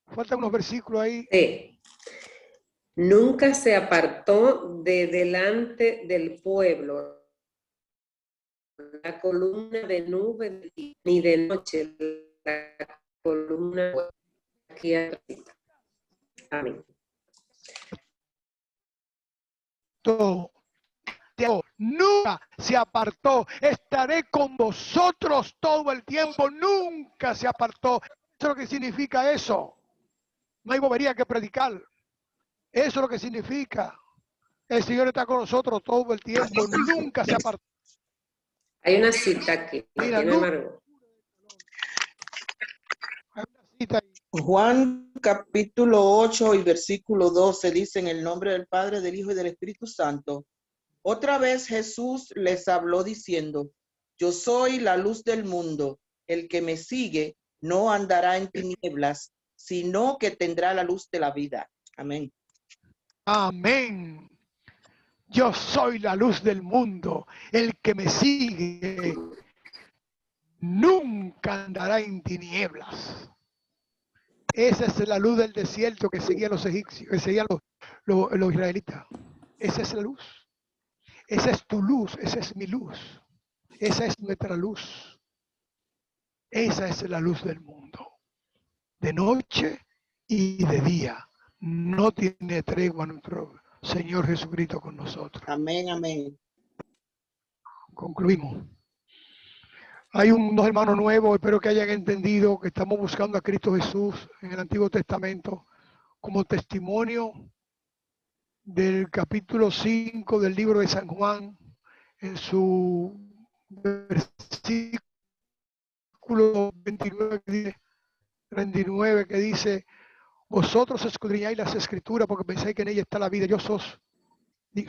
Faltan unos versículos ahí. Sí. Nunca se apartó de delante del pueblo la columna de nube ni de noche la columna aquí arriba. Amén. Todo. Nunca se apartó. Estaré con vosotros todo el tiempo. Nunca se apartó. Eso es lo que significa eso. No hay bobería que predicar. Eso es lo que significa. El Señor está con nosotros todo el tiempo. Nunca se apartó. Hay una cita aquí. Mira, Tiene Margot. Hay una cita ahí. Juan capítulo 8 y versículo 12 dice: en el nombre del Padre, del Hijo y del Espíritu Santo. Otra vez Jesús les habló diciendo: yo soy la luz del mundo. El que me sigue no andará en tinieblas, sino que tendrá la luz de la vida. Amén. Amén. Yo soy la luz del mundo. El que me sigue nunca andará en tinieblas. Esa es la luz del desierto que seguían los egipcios, que seguían los israelitas. Esa es la luz. Esa es tu luz, esa es mi luz. Esa es nuestra luz. Esa es la luz del mundo. De noche y de día. No tiene tregua nuestro Señor Jesucristo con nosotros. Amén, amén. Concluimos. Hay unos hermanos nuevos, espero que hayan entendido que estamos buscando a Cristo Jesús en el Antiguo Testamento como testimonio del capítulo 5 del libro de San Juan, en su versículo 39 que dice: vosotros escudriñáis las Escrituras porque pensáis que en ella está la vida.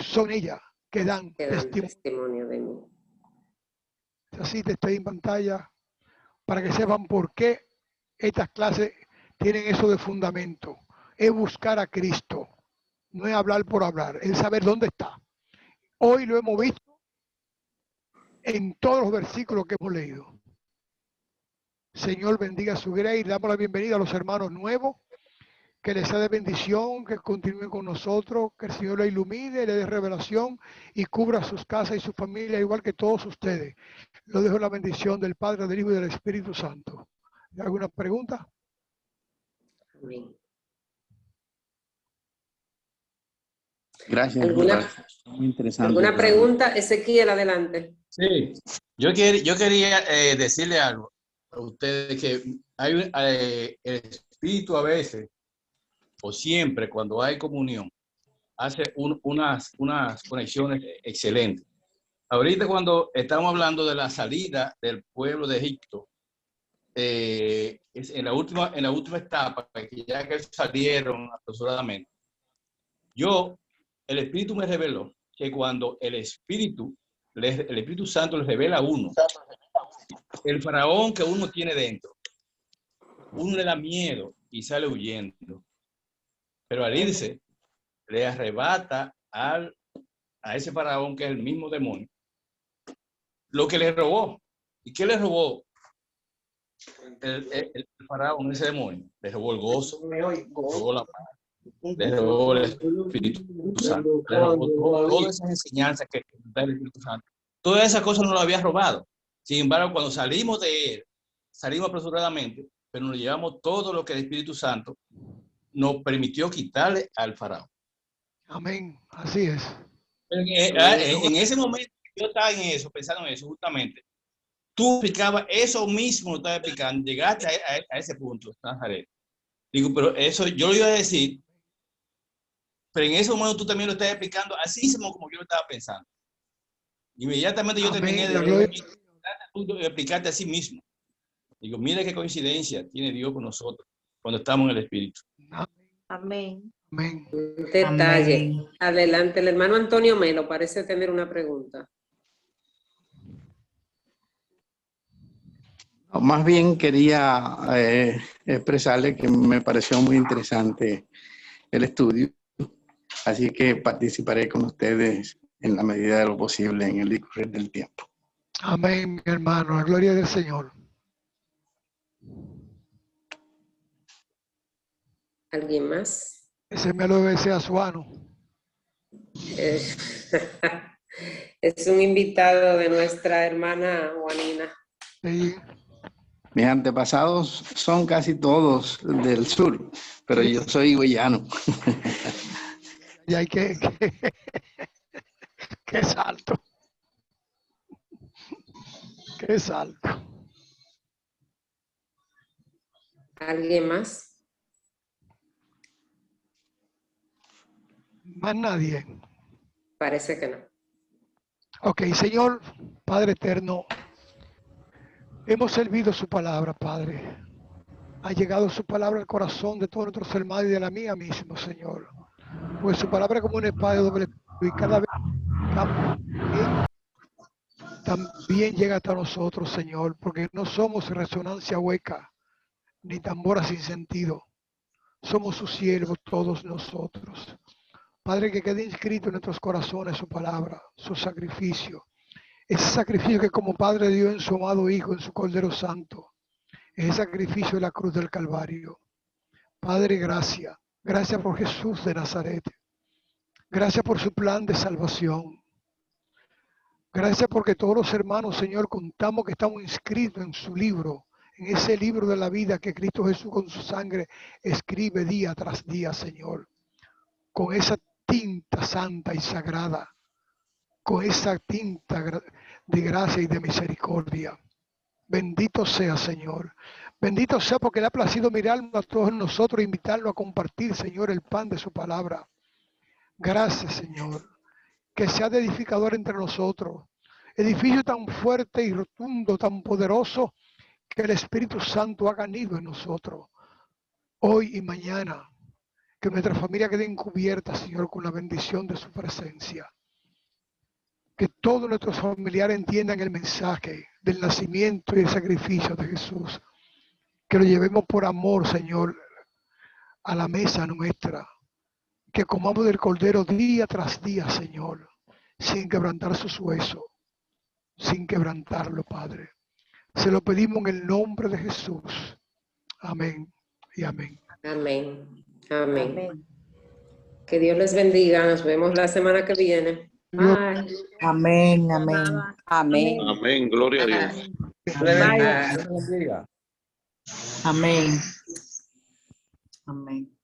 Son ellas que dan testimonio de mí. Así te estoy en pantalla para que sepan por qué estas clases tienen eso de fundamento. Es buscar a Cristo, no es hablar por hablar, es saber dónde está. Hoy lo hemos visto en todos los versículos que hemos leído. Señor, bendiga su gracia y damos la bienvenida a los hermanos nuevos. Que les sea de bendición, que continúen con nosotros, que el Señor le ilumine, le dé revelación y cubra sus casas y su familia, igual que todos ustedes. Lo dejo en la bendición del Padre, del Hijo y del Espíritu Santo. ¿Alguna pregunta? Amén. Gracias. ¿Alguna, muy interesante. ¿Alguna pregunta? Ezequiel, adelante. Sí, yo quería decirle algo a ustedes, que hay el Espíritu a veces, o siempre, cuando hay comunión, hace unas conexiones excelentes. Ahorita cuando estamos hablando de la salida del pueblo de Egipto, es en la última etapa, que ya que salieron apresuradamente, el Espíritu me reveló que cuando el Espíritu Santo le revela a uno el faraón que uno tiene dentro, uno le da miedo y sale huyendo, pero al irse le arrebata a ese faraón, que es el mismo demonio, lo que le robó. ¿Y qué le robó el faraón, ese demonio? Le robó el gozo, le robó la paz, le robó el Espíritu Santo, le robó todas esas enseñanzas que da el Espíritu Santo. Todas esas cosas no lo había robado. Sin embargo, cuando salimos de él, salimos apresuradamente, pero nos llevamos todo lo que el Espíritu Santo nos permitió quitarle al faraón. Amén. Así es. En ese momento, yo estaba en eso, pensando en eso, justamente. Tú explicabas eso mismo, lo estabas explicando, llegaste a ese punto, Nazaret. Digo, pero eso yo lo iba a decir, pero en ese momento tú también lo estás explicando así mismo como yo lo estaba pensando. Inmediatamente yo terminé de explicarte a sí mismo. Digo, mira qué coincidencia tiene Dios con nosotros cuando estamos en el Espíritu. Amén. Amén. Un detalle. Amén. Adelante, el hermano Antonio Melo parece tener una pregunta. Más bien quería expresarle que me pareció muy interesante el estudio, así que participaré con ustedes en la medida de lo posible en el discurrir del tiempo. Amén, mi hermano, la gloria del Señor. ¿Alguien más? Ese me lo desea Suano. Es un invitado de nuestra hermana Juanina. Sí. Mis antepasados son casi todos del sur, pero yo soy higüeyano. Y hay que salto. Qué salto. ¿Alguien más? Más nadie. Parece que no. Ok, Señor, Padre eterno, hemos servido su palabra, Padre. Ha llegado su palabra al corazón de todos nuestros hermanos y de la mía mismo, Señor. Pues su palabra es como una espada de doble filo y cada vez también llega hasta nosotros, Señor, porque no somos resonancia hueca ni tambora sin sentido. Somos sus siervos todos nosotros. Padre, que quede inscrito en nuestros corazones su palabra, su sacrificio. Ese sacrificio que como Padre dio en su amado Hijo, en su Cordero Santo. Ese sacrificio de la cruz del Calvario. Padre, gracias. Gracias por Jesús de Nazaret. Gracias por su plan de salvación. Gracias porque todos los hermanos, Señor, contamos que estamos inscritos en su libro, en ese libro de la vida que Cristo Jesús con su sangre escribe día tras día, Señor. Con esa tinta santa y sagrada, con esa tinta de gracia y de misericordia. Bendito sea, Señor. Bendito sea porque le ha placido mirarnos a todos nosotros e invitarnos a compartir, Señor, el pan de su palabra. Gracias, Señor, que sea de edificador entre nosotros. Edificio tan fuerte y rotundo, tan poderoso, que el Espíritu Santo haga nido en nosotros, hoy y mañana. Que nuestra familia quede encubierta, Señor, con la bendición de su presencia. Que todos nuestros familiares entiendan el mensaje del nacimiento y el sacrificio de Jesús. Que lo llevemos por amor, Señor, a la mesa nuestra. Que comamos del Cordero día tras día, Señor, sin quebrantar sus huesos, sin quebrantarlo, Padre. Se lo pedimos en el nombre de Jesús. Amén y amén. Amén. Amén. Que Dios les bendiga. Nos vemos la semana que viene. Bye. Amén, amén, amén. Amén, gloria a Dios. Amén. Amén. Amén.